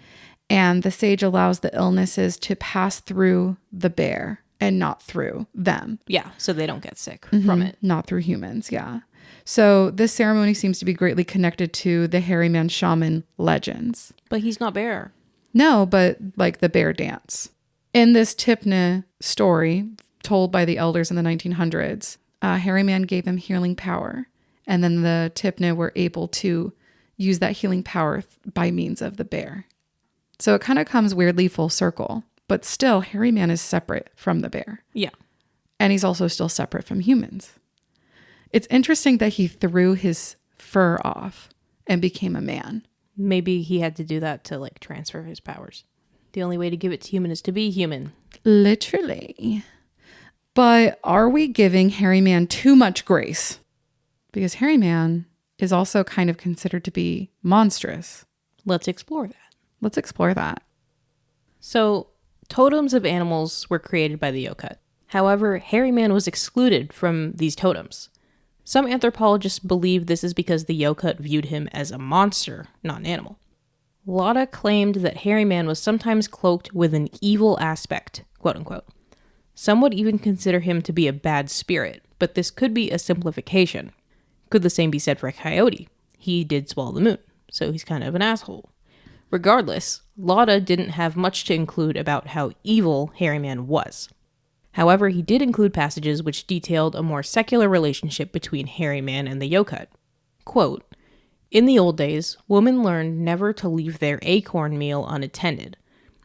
S6: And the sage allows the illnesses to pass through the bear and not through them.
S7: Yeah, so they don't get sick from it.
S6: Not through humans, yeah. So this ceremony seems to be greatly connected to the Hairy Man shaman legends.
S7: But he's not bear.
S6: No, but like the bear dance. In this Tipne story told by the elders in the 1900s, Hairy Man gave him healing power. And then the Tipne were able to use that healing power by means of the bear. So it kind of comes weirdly full circle. But still, Hairy Man is separate from the bear.
S7: Yeah.
S6: And he's also still separate from humans. It's interesting that he threw his fur off and became a man.
S7: Maybe he had to do that to like transfer his powers. The only way to give it to human is to be human.
S6: Literally. But are we giving Hairy Man too much grace? Because hairy man is also kind of considered to be monstrous.
S7: Let's explore that.
S6: Let's explore that.
S7: So, totems of animals were created by the Yokut. However, hairy man was excluded from these totems. Some anthropologists believe this is because the Yokut viewed him as a monster, not an animal. Lotta claimed that hairy man was sometimes cloaked with an evil aspect, quote unquote. Some would even consider him to be a bad spirit, but this could be a simplification. Could the same be said for a coyote? He did swallow the moon, so he's kind of an asshole. Regardless, Lotta didn't have much to include about how evil hairy man was. However, he did include passages which detailed a more secular relationship between hairy man and the Yokut. Quote, "In the old days, women learned never to leave their acorn meal unattended.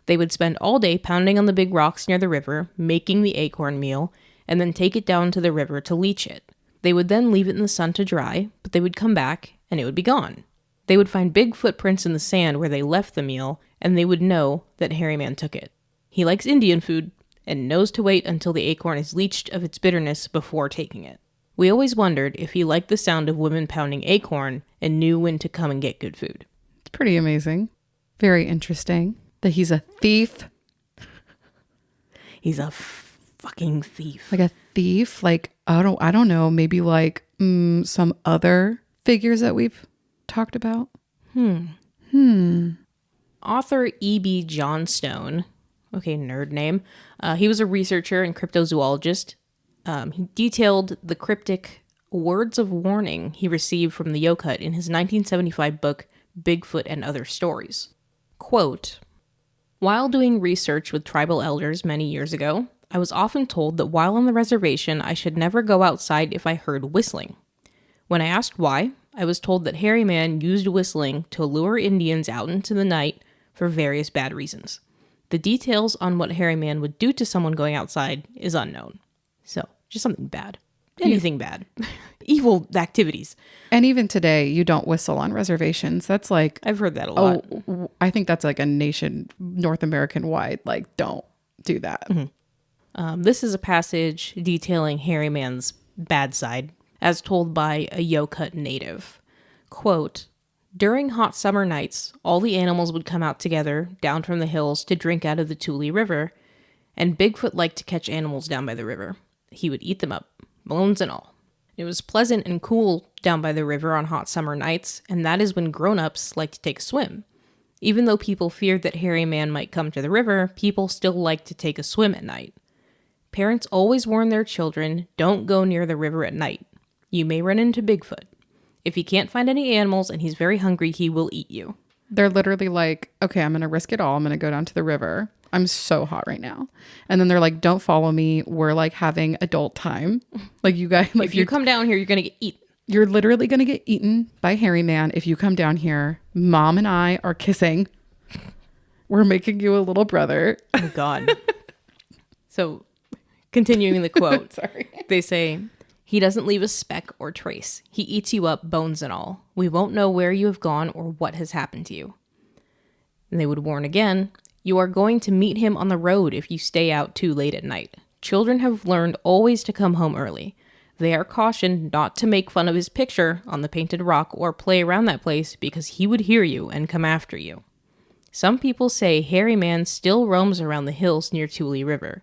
S7: They would spend all day pounding on the big rocks near the river, making the acorn meal, and then take it down to the river to leach it. They would then leave it in the sun to dry, but they would come back, and it would be gone. They would find big footprints in the sand where they left the meal, and they would know that hairy man took it. He likes Indian food, and knows to wait until the acorn is leached of its bitterness before taking it. We always wondered if he liked the sound of women pounding acorn and knew when to come and get good food."
S6: It's pretty amazing. Very interesting that he's a thief.
S7: He's a fucking thief.
S6: Like a thief? Like, I don't know, maybe like some other figures that we've talked about?
S7: Author E.B. Johnstone, okay, nerd name, he was a researcher and cryptozoologist. He detailed the cryptic words of warning he received from the Yokut in his 1975 book, Bigfoot and Other Stories. Quote, "While doing research with tribal elders many years ago, I was often told that while on the reservation, I should never go outside if I heard whistling. When I asked why, I was told that hairy man used whistling to lure Indians out into the night for various bad reasons. The details on what hairy man would do to someone going outside is unknown." So, just something bad. Anything bad. Evil activities.
S6: And even today, you don't whistle on reservations. That's like...
S7: I've heard that a lot.
S6: I think that's like a nation, North American wide, like, don't do that.
S7: This is a passage detailing hairy man's bad side, as told by a Yokut native. Quote, "During hot summer nights, all the animals would come out together down from the hills to drink out of the Tule River, and Bigfoot liked to catch animals down by the river. He would eat them up, bones and all. It was pleasant and cool down by the river on hot summer nights, and that is when grown-ups like to take a swim. Even though people feared that hairy man might come to the river, people still liked to take a swim at night. Parents always warn their children, don't go near the river at night. You may run into Bigfoot. If he can't find any animals and he's very hungry, he will eat you."
S6: They're literally like, okay, I'm going to risk it all. I'm going to go down to the river. I'm so hot right now. And then they're like, don't follow me. We're like having adult time. Like you guys, like
S7: if you come down here, you're going to get eaten.
S6: You're literally going to get eaten by hairy man. If you come down here, Mom and I are kissing. We're making you a little brother.
S7: Oh God. So continuing the quote,
S6: Sorry.
S7: They say, "He doesn't leave a speck or trace. He eats you up, bones and all. We won't know where you have gone or what has happened to you." And they would warn again, "You are going to meet him on the road if you stay out too late at night. Children have learned always to come home early. They are cautioned not to make fun of his picture on the painted rock or play around that place because he would hear you and come after you. Some people say hairy man still roams around the hills near Tule River.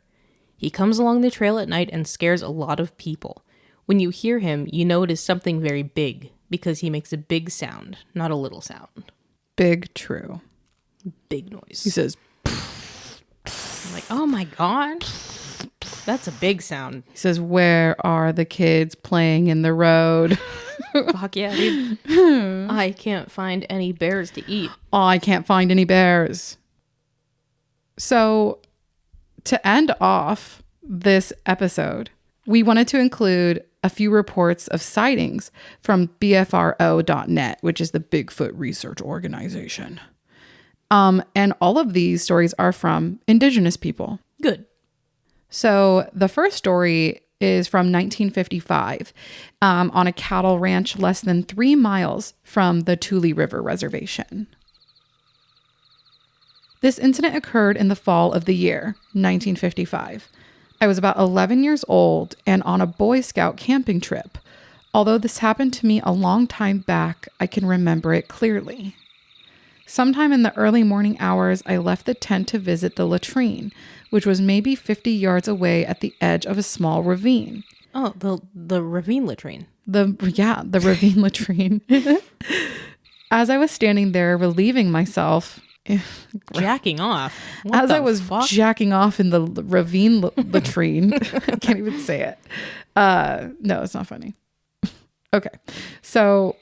S7: He comes along the trail at night and scares a lot of people. When you hear him, you know it is something very big because he makes a big sound, not a little sound."
S6: Big true.
S7: Big noise.
S6: He says,
S7: I'm like, oh my God. That's a big sound.
S6: he says, where are the kids playing in the road?
S7: Fuck yeah, dude. I can't find any bears to eat.
S6: Oh, I can't find any bears. So to end off this episode, we wanted to include a few reports of sightings from BFRO.net, which is the Bigfoot Research Organization. And all of these stories are from Indigenous people.
S7: Good.
S6: So the first story is from 1955 on a cattle ranch less than 3 miles from the Tule River Reservation. This incident occurred in the fall of the year, 1955. I was about 11 years old and on a Boy Scout camping trip. Although this happened to me a long time back, I can remember it clearly. Sometime in the early morning hours, I left the tent to visit the latrine, which was maybe 50 yards away at the edge of a small ravine.
S7: Oh, the ravine latrine.
S6: The ravine latrine. As I was standing there relieving myself,
S7: Jacking off.
S6: as I was jacking off in the ravine latrine, I can't even say it. No, it's not funny. Okay. So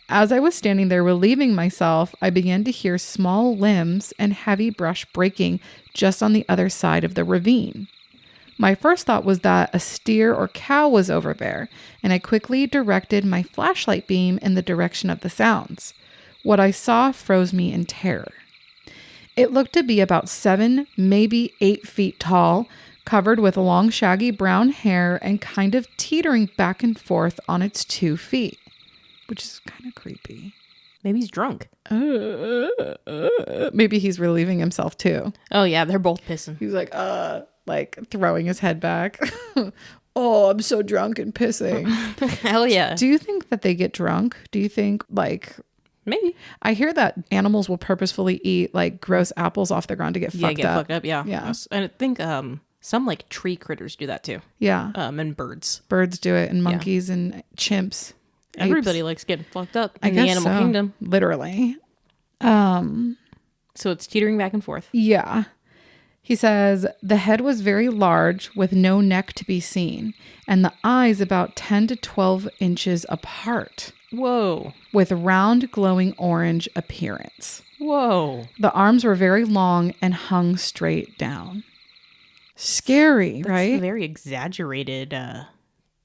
S6: as I was standing there relieving myself, I began to hear small limbs and heavy brush breaking just on the other side of the ravine. My first thought was that a steer or cow was over there, and I quickly directed my flashlight beam in the direction of the sounds. What I saw froze me in terror. It looked to be about 7, maybe 8 feet tall, covered with long shaggy brown hair and kind of teetering back and forth on its 2 feet, which is kind of creepy.
S7: Maybe he's drunk.
S6: Maybe he's relieving himself too.
S7: Oh yeah, they're both pissing.
S6: He's like throwing his head back. Oh, I'm so drunk and pissing.
S7: Hell yeah.
S6: Do you think that they get drunk? Do you think
S7: Maybe.
S6: I hear that animals will purposefully eat like gross apples off the ground to get fucked up.
S7: Fucked up. Yeah.
S6: Yeah.
S7: Yes. And I think some like tree critters do that too.
S6: Yeah.
S7: And birds.
S6: Birds do it, and monkeys and chimps.
S7: Everybody
S6: apes.
S7: likes getting fucked up
S6: I
S7: in the
S6: guess
S7: animal
S6: so.
S7: kingdom.
S6: Literally.
S7: So it's teetering back and forth.
S6: Yeah. He says, the head was very large with no neck to be seen, and the eyes about 10 to 12 inches apart,
S7: Whoa.
S6: with round glowing orange appearance.
S7: Whoa.
S6: The arms were very long and hung straight down. Scary,
S7: That's
S6: right?
S7: a very exaggerated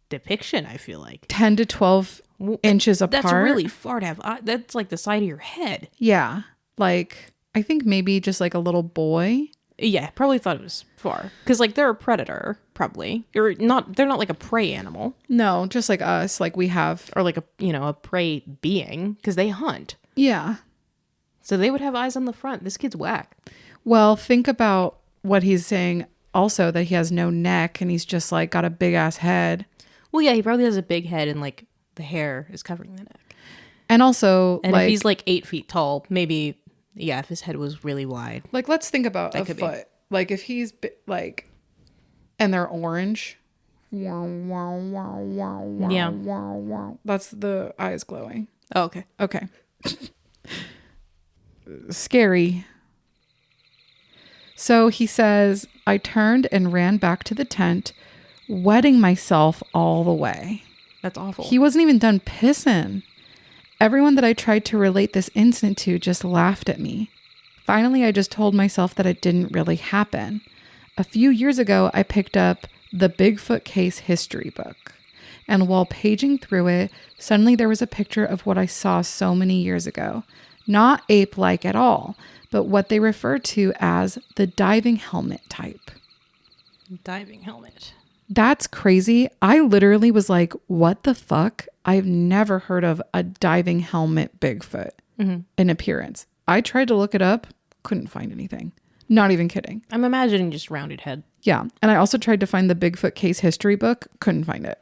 S7: depiction, I feel like.
S6: 10 to 12 inches apart.
S7: That's really far to have. That's like the side of your head.
S6: Yeah. Like, I think maybe just like a little boy.
S7: Yeah, probably thought it was far. Because, like, they're a predator, probably. Or not, they're not like a prey animal.
S6: No, just like us. Like we have.
S7: Or like a prey being. Because they hunt.
S6: Yeah.
S7: So they would have eyes on the front. This kid's whack.
S6: Well, think about what he's saying also, that he has no neck and he's just like got a big ass head.
S7: Well, yeah, he probably has a big head and, like, the hair is covering the neck.
S6: And also,
S7: And
S6: like,
S7: if he's like 8 feet tall, maybe, yeah, if his head was really wide.
S6: like, let's think about
S7: That
S6: a
S7: could be.
S6: foot. Like, if he's like, and they're orange. Yeah. That's the eyes glowing.
S7: Oh, okay.
S6: Okay. Scary. So he says, I turned and ran back to the tent, wetting myself all the way.
S7: That's awful.
S6: He wasn't even done pissing. Everyone that I tried to relate this incident to just laughed at me. Finally, I just told myself that it didn't really happen. A few years ago, I picked up the Bigfoot Case history book. And while paging through it, suddenly there was a picture of what I saw so many years ago. Not ape-like at all, but what they refer to as the diving helmet type.
S7: Diving helmet.
S6: That's crazy. I literally was like, what the fuck? I've never heard of a diving helmet Bigfoot in appearance. I tried to look it up, couldn't find anything. Not even kidding.
S7: I'm imagining just rounded head.
S6: Yeah. And I also tried to find the Bigfoot Case history book, couldn't find it.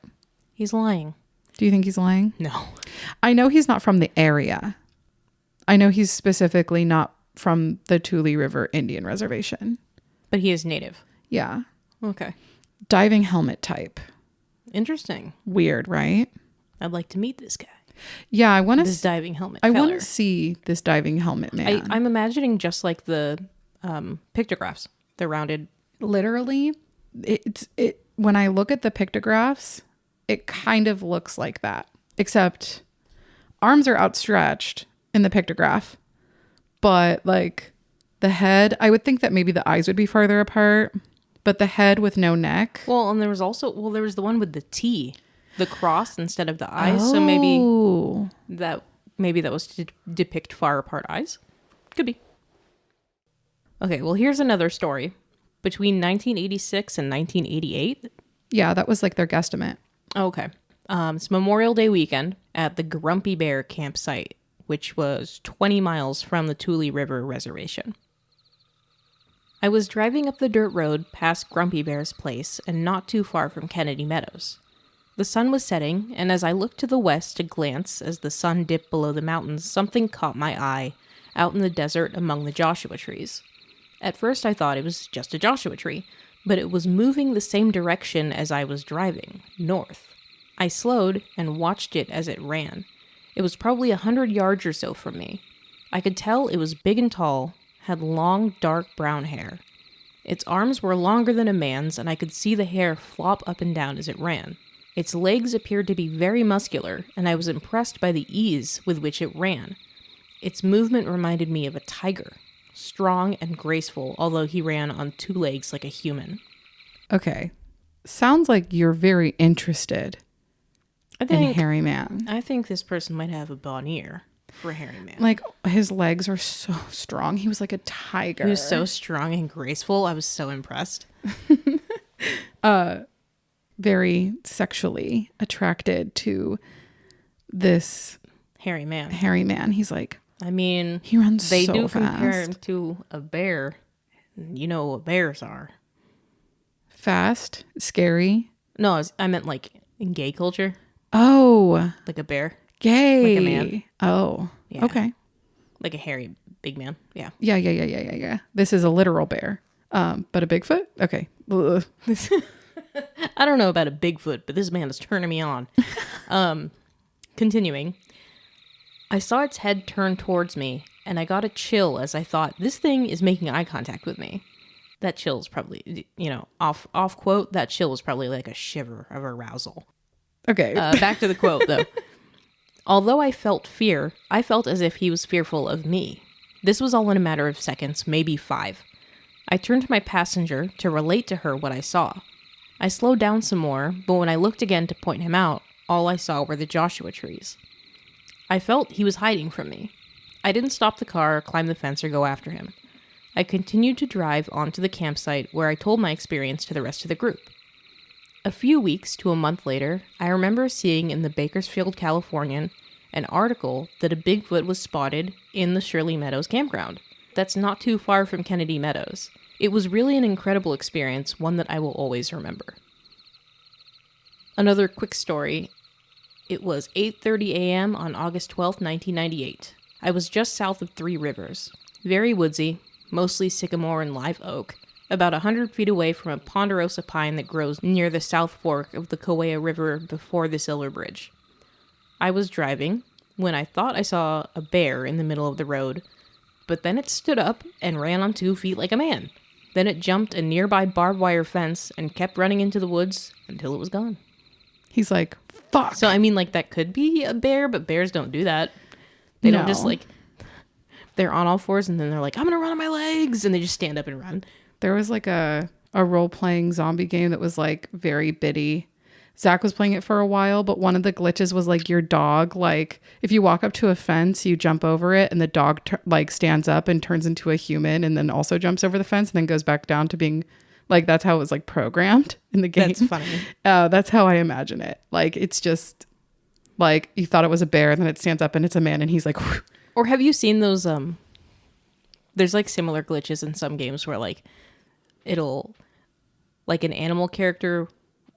S7: He's lying.
S6: Do you think he's lying?
S7: No.
S6: I know he's not from the area. I know he's specifically not from the Tule River Indian Reservation.
S7: But he is native.
S6: Yeah.
S7: Okay.
S6: Diving helmet type.
S7: Interesting.
S6: Weird, right?
S7: I'd like to meet this guy.
S6: Yeah, I want
S7: This
S6: to.
S7: diving helmet.
S6: I want
S7: feller.
S6: to see this diving helmet man.
S7: I'm imagining just like the pictographs. They're rounded.
S6: Literally, it. When I look at the pictographs, it kind of looks like that, except arms are outstretched in the pictograph, but like the head, I would think that maybe the eyes would be farther apart, but the head with no neck.
S7: Well, and there was the one with the T, the cross instead of the eyes. So maybe that was to depict far apart eyes. Could be. Okay, well, here's another story. Between 1986 and 1988.
S6: Yeah, that was like their guesstimate.
S7: Okay. It's Memorial Day weekend at the Grumpy Bear campsite, which was 20 miles from the Tule River Reservation. I was driving up the dirt road past Grumpy Bear's place and not too far from Kennedy Meadows. The sun was setting, and as I looked to the west to glance as the sun dipped below the mountains, something caught my eye out in the desert among the Joshua trees. At first I thought it was just a Joshua tree, but it was moving the same direction as I was driving, north. I slowed and watched it as it ran. It was probably 100 yards or so from me. I could tell it was big and tall, had long, dark brown hair. Its arms were longer than a man's, and I could see the hair flop up and down as it ran. Its legs appeared to be very muscular, and I was impressed by the ease with which it ran. Its movement reminded me of a tiger, strong and graceful, although he ran on two legs like a human.
S6: Okay. Sounds like you're very interested in hairy man.
S7: I think this person might have a bon ear for hairy man.
S6: Like, his legs are so strong. He was like a tiger.
S7: He was so strong and graceful. I was so impressed.
S6: Very sexually attracted to this
S7: hairy man.
S6: He's like,
S7: I mean,
S6: he runs
S7: they
S6: so
S7: do
S6: fast.
S7: compare him to a bear. You know what bears are.
S6: Fast, scary.
S7: No, I meant like in gay culture.
S6: Oh,
S7: Like a bear.
S6: gay.
S7: Like a man.
S6: Oh,
S7: Yeah.
S6: okay.
S7: Like a hairy big man. Yeah.
S6: Yeah. This is a literal bear. But a Bigfoot? Okay. Ugh.
S7: I don't know about a Bigfoot, but this man is turning me on. Continuing. I saw its head turn towards me, and I got a chill as I thought, this thing is making eye contact with me. That chill is probably, off quote, that chill was probably like a shiver of arousal.
S6: Okay.
S7: Back to the quote, though. Although I felt fear, I felt as if he was fearful of me. This was all in a matter of seconds, maybe 5. I turned to my passenger to relate to her what I saw. I slowed down some more, but when I looked again to point him out, all I saw were the Joshua trees. I felt he was hiding from me. I didn't stop the car or climb the fence or go after him. I continued to drive onto the campsite where I told my experience to the rest of the group. A few weeks to a month later, I remember seeing in the Bakersfield Californian an article that a Bigfoot was spotted in the Shirley Meadows campground. That's not too far from Kennedy Meadows. It was really an incredible experience, one that I will always remember. Another quick story. It was 8:30 a.m. on August 12, 1998. I was just south of Three Rivers. Very woodsy, mostly sycamore and live oak, about 100 feet away from a ponderosa pine that grows near the south fork of the Sequoia River before the Silver Bridge. I was driving when I thought I saw a bear in the middle of the road, but then it stood up and ran on 2 feet like a man. Then it jumped a nearby barbed wire fence and kept running into the woods until it was gone.
S6: He's like, fuck.
S7: So, I mean, like, that could be a bear, but bears don't do that. They don't just, like, they're on all fours and then they're like, I'm going to run on my legs. And they just stand up and run.
S6: There was like a role-playing zombie game that was like very bitty. Zach was playing it for a while, but one of the glitches was like your dog, like if you walk up to a fence, you jump over it and the dog stands up and turns into a human and then also jumps over the fence and then goes back down to being like, that's how it was like programmed in the game.
S7: That's funny.
S6: That's how I imagine it. Like, it's just like you thought it was a bear and then it stands up and it's a man and he's like, whew.
S7: Or have you seen those, there's like similar glitches in some games where like it'll, like an animal character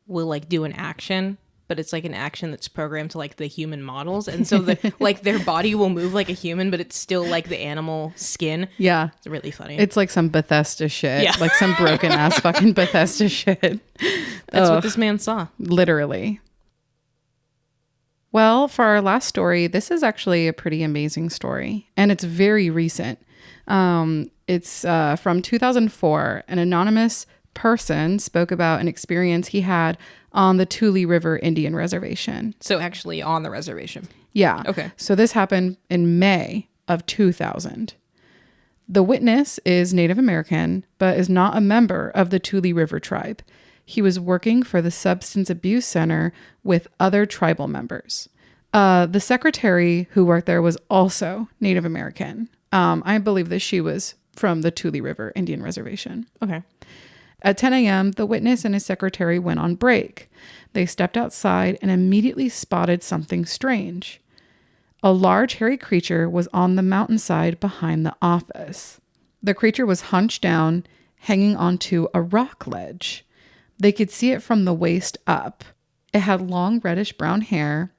S7: will like do an action, but it's like an action that's programmed to like the human models. And so the, like their body will move like a human, but it's still like the animal skin.
S6: Yeah.
S7: It's really funny.
S6: It's like some Bethesda shit.
S7: Yeah.
S6: Like some broken ass fucking Bethesda shit.
S7: That's what this man saw.
S6: Literally. Well, for our last story, this is actually a pretty amazing story, and it's very recent. It's from 2004. An anonymous person spoke about an experience he had on the Tule River Indian Reservation.
S7: So actually on the reservation.
S6: Yeah.
S7: Okay.
S6: So this happened in May of 2000. The witness is Native American, but is not a member of the Tule River tribe. He was working for the Substance Abuse Center with other tribal members. The secretary who worked there was also Native American. I believe that she was from the Tule River Indian Reservation.
S7: Okay.
S6: At 10 a.m., the witness and his secretary went on break. They stepped outside and immediately spotted something strange. A large hairy creature was on the mountainside behind the office. The creature was hunched down, hanging onto a rock ledge. They could see it from the waist up. It had long reddish brown hair,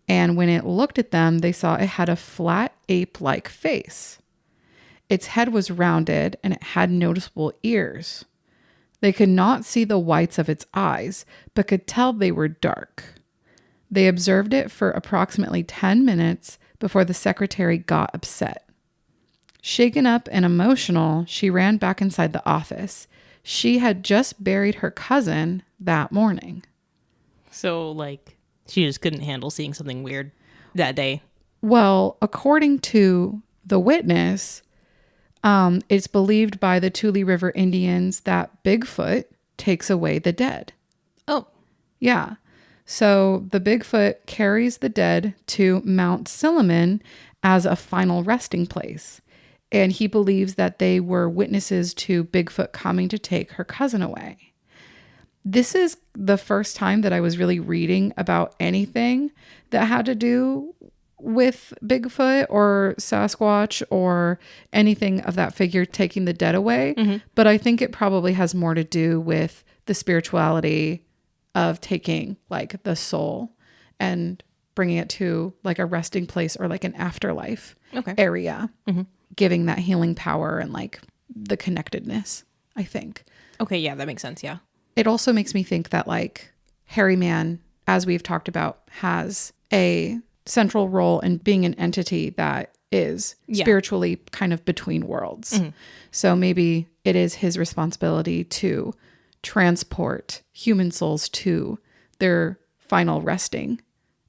S6: and when it looked at them, they saw it had a flat ape-like face. Its head was rounded, and it had noticeable ears. They could not see the whites of its eyes, but could tell they were dark. They observed it for approximately 10 minutes before the secretary got upset. Shaken up and emotional, she ran back inside the office. She had just buried her cousin that morning.
S7: So, like, she just couldn't handle seeing something weird that day.
S6: Well, according to the witness, it's believed by the Tule River Indians that Bigfoot takes away the dead.
S7: Oh.
S6: Yeah. So the Bigfoot carries the dead to Mount Silliman as a final resting place. And he believes that they were witnesses to Bigfoot coming to take her cousin away. This is the first time that I was really reading about anything that had to do with Bigfoot or Sasquatch or anything of that figure taking the dead away. Mm-hmm. But I think it probably has more to do with the spirituality of taking like the soul and bringing it to like a resting place or like an afterlife area, giving that healing power and like the connectedness, I think.
S7: Okay, yeah, that makes sense, yeah.
S6: It also makes me think that like Hairy Man, as we've talked about, has a central role in being an entity that is spiritually kind of between worlds. Mm-hmm. So maybe it is his responsibility to transport human souls to their final resting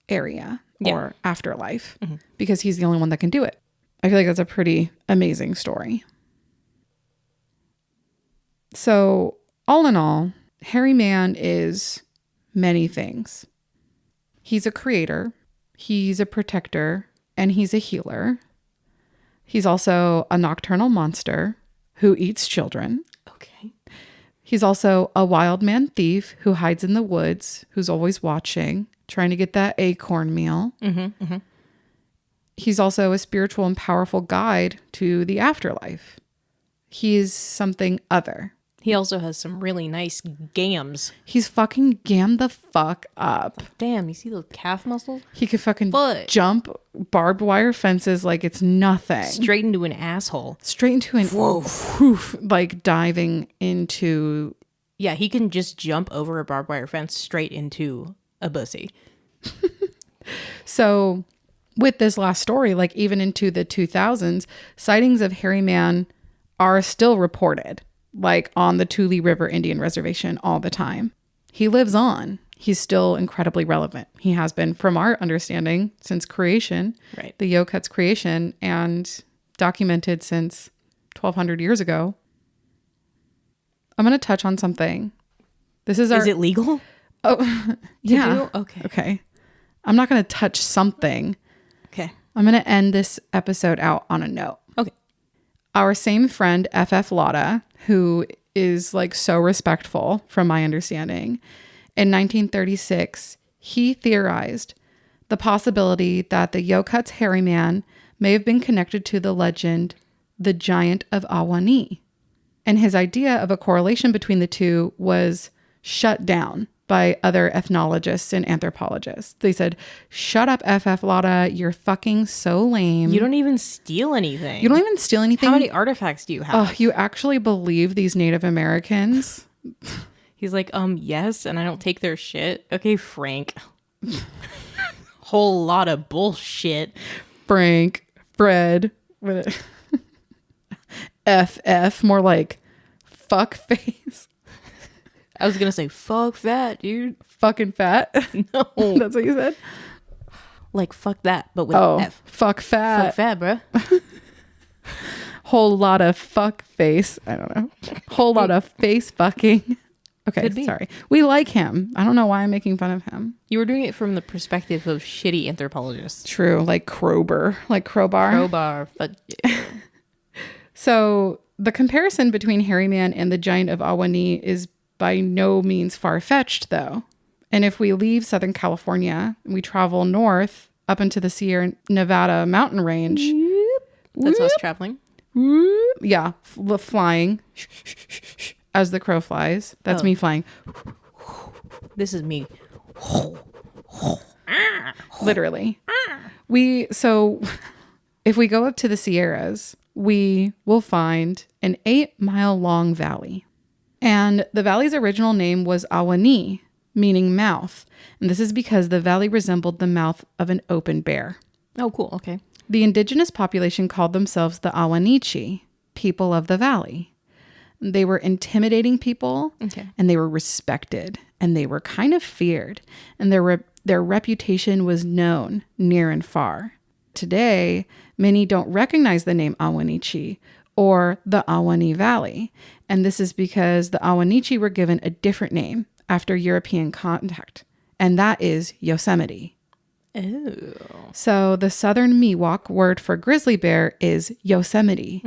S6: area or afterlife because he's the only one that can do it. I feel like that's a pretty amazing story. So all in all, Hairy Man is many things. He's a creator, he's a protector, and he's a healer. He's also a nocturnal monster who eats children.
S7: Okay.
S6: He's also a wild man thief who hides in the woods, who's always watching, trying to get that acorn meal. Mm-hmm, mm-hmm. He's also a spiritual and powerful guide to the afterlife. He's something other.
S7: He also has some really nice gams.
S6: He's fucking gammed the fuck up.
S7: Damn, you see those calf muscles?
S6: He could fucking jump barbed wire fences like it's nothing.
S7: Straight into an asshole.
S6: Straight into an woof, like diving into...
S7: Yeah, he can just jump over a barbed wire fence straight into a bussy.
S6: So with this last story, like even into the 2000s, sightings of Hairy Man are still reported. Like on the Tule River Indian Reservation all the time. He lives on. He's still incredibly relevant. He has been, from our understanding, since creation, right? The Yokut's creation, and documented since 1,200 years ago. I'm going to touch on something. This is
S7: Is it legal?
S6: Oh, yeah. Okay. I'm not going to touch something.
S7: Okay.
S6: I'm going to end this episode out on a note.
S7: Okay.
S6: Our same friend, FF Lotta, who is like so respectful from my understanding, in 1936, he theorized the possibility that the Yokut's Hairy Man may have been connected to the legend, the Giant of Ahwahnee. And his idea of a correlation between the two was shut down by other ethnologists and anthropologists. They said, shut up, FF Lotta, you're fucking so lame.
S7: You don't even steal anything.
S6: You don't even steal anything.
S7: How many artifacts do you have?
S6: Oh, you actually believe these Native Americans?
S7: He's like, yes, and I don't take their shit. Okay, Frank. Whole lot of bullshit.
S6: Fred, with a FF, more like fuck face.
S7: I was going to say, fuck that, dude.
S6: Fucking fat?
S7: No.
S6: That's what you said?
S7: Like, fuck that, but with an F.
S6: Fuck fat.
S7: Fuck fat, bro.
S6: Whole lot of fuck face. I don't know. Whole lot of face fucking. Okay, sorry. We like him. I don't know why I'm making fun of him.
S7: You were doing it from the perspective of shitty anthropologists.
S6: True, like crowbar.
S7: Crowbar. But
S6: So the comparison between Hairy Man and the Giant of Ahwahnee is by no means far-fetched, though. And if we leave Southern California and we travel north up into the Sierra Nevada mountain range...
S7: That's us traveling.
S6: Yeah, flying as the crow flies. That's me flying.
S7: This is me
S6: Literally. So if we go up to the Sierras, we will find an 8-mile long valley. And the valley's original name was Ahwahnee, meaning mouth. And this is because the valley resembled the mouth of an open bear.
S7: Oh, cool. Okay.
S6: The indigenous population called themselves the Ahwahnee, people of the valley. They were intimidating people, and they were respected, and they were kind of feared, and their reputation was known near and far. Today, many don't recognize the name Ahwahnee or the Ahwahnee Valley, and this is because the Ahwahnee were given a different name after European contact, and that is Yosemite.
S7: Oh.
S6: So the southern Miwok word for grizzly bear is Yosemite,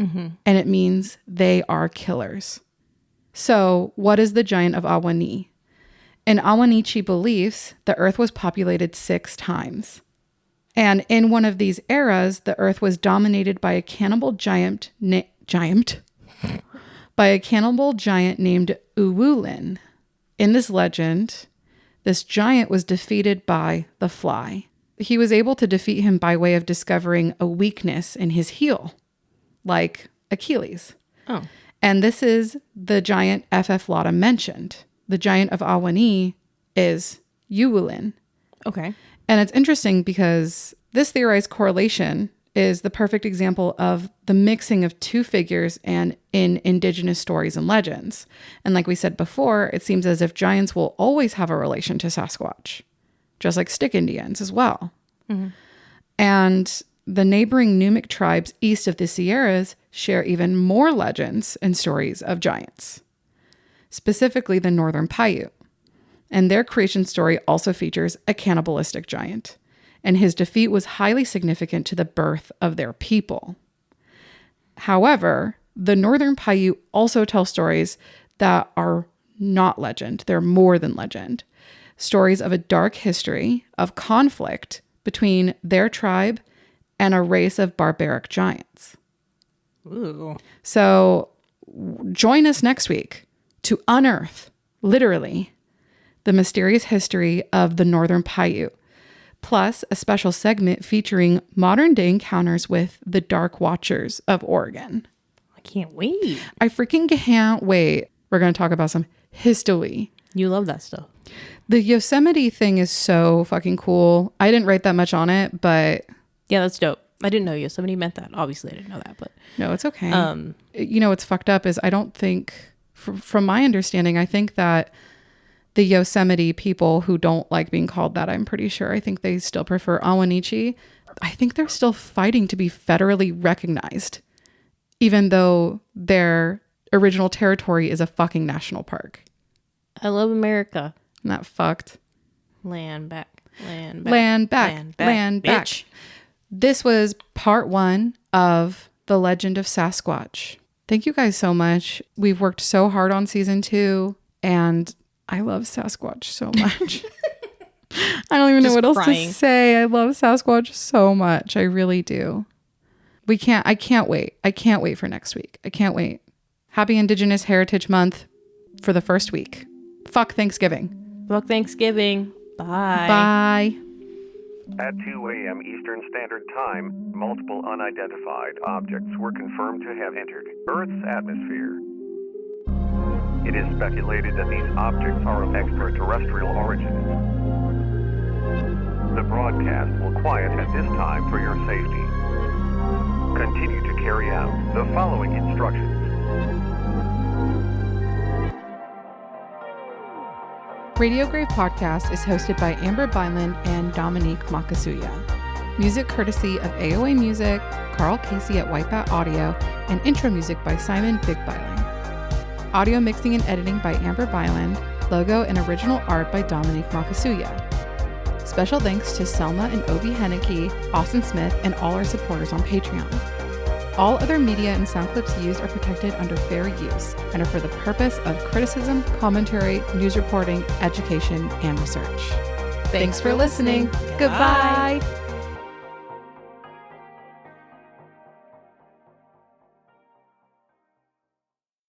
S6: and it means they are killers. So what is the giant of Ahwahnee? In Ahwahnee beliefs, the earth was populated 6 times. And in one of these eras, the earth was dominated by a cannibal giant named Uwulin. In this legend, this giant was defeated by the fly. He was able to defeat him by way of discovering a weakness in his heel, like Achilles.
S7: Oh.
S6: And this is the giant F.F. Lotta mentioned. The giant of Ahwahnee is Uwulin.
S7: Okay.
S6: And it's interesting because this theorized correlation is the perfect example of the mixing of 2 figures and in indigenous stories and legends. And like we said before, it seems as if giants will always have a relation to Sasquatch, just like stick Indians as well. And the neighboring Numic tribes east of the Sierras share even more legends and stories of giants, specifically the Northern Paiute. And their creation story also features a cannibalistic giant, and his defeat was highly significant to the birth of their people. However, the Northern Paiute also tell stories that are not legend. They're more than legend. Stories of a dark history of conflict between their tribe and a race of barbaric giants.
S7: Ooh.
S6: So join us next week to unearth, literally, the mysterious history of the Northern Paiute, plus a special segment featuring modern-day encounters with the Dark Watchers of Oregon.
S7: I can't wait.
S6: I freaking can't wait. We're going to talk about some history.
S7: You love that stuff.
S6: The Yosemite thing is so fucking cool. I didn't write that much on it, but...
S7: Yeah, that's dope. I didn't know Yosemite meant that. Obviously, I didn't know that, but...
S6: No, it's okay. You know, what's fucked up is I don't think... From my understanding, I think that the Yosemite people who don't like being called that, I'm pretty sure, I think they still prefer Ahwahnee. I think they're still fighting to be federally recognized, even though their original territory is a fucking national park.
S7: I love America.
S6: Isn't that fucked?
S7: Land back. Land back.
S6: Land back.
S7: Land back.
S6: Land back.
S7: Bitch.
S6: This was part 1 of The Legend of Sasquatch. Thank you guys so much. We've worked so hard on season 2, and I love Sasquatch so much. I don't even know what else to say. I love Sasquatch so much. I really do. I can't wait. I can't wait for next week. I can't wait. Happy Indigenous Heritage Month for the first week. Fuck Thanksgiving.
S7: Fuck Thanksgiving. Bye.
S6: Bye.
S8: At 2 a.m. Eastern Standard Time, multiple unidentified objects were confirmed to have entered Earth's atmosphere. It is speculated that these objects are of extraterrestrial origin. The broadcast will quiet at this time for your safety. Continue to carry out the following instructions.
S6: Radio Grave Podcast is hosted by Amber Byland and Dominique Makasuya. Music courtesy of AOA Music, Carl Casey at White Bat Audio, and intro music by Simon Big Byland. Audio mixing and editing by Amber Byland, logo and original art by Dominique Makasuya. Special thanks to Selma and Obi Henneke, Austin Smith, and all our supporters on Patreon. All other media and sound clips used are protected under fair use and are for the purpose of criticism, commentary, news reporting, education, and research. Thanks for listening. Goodbye.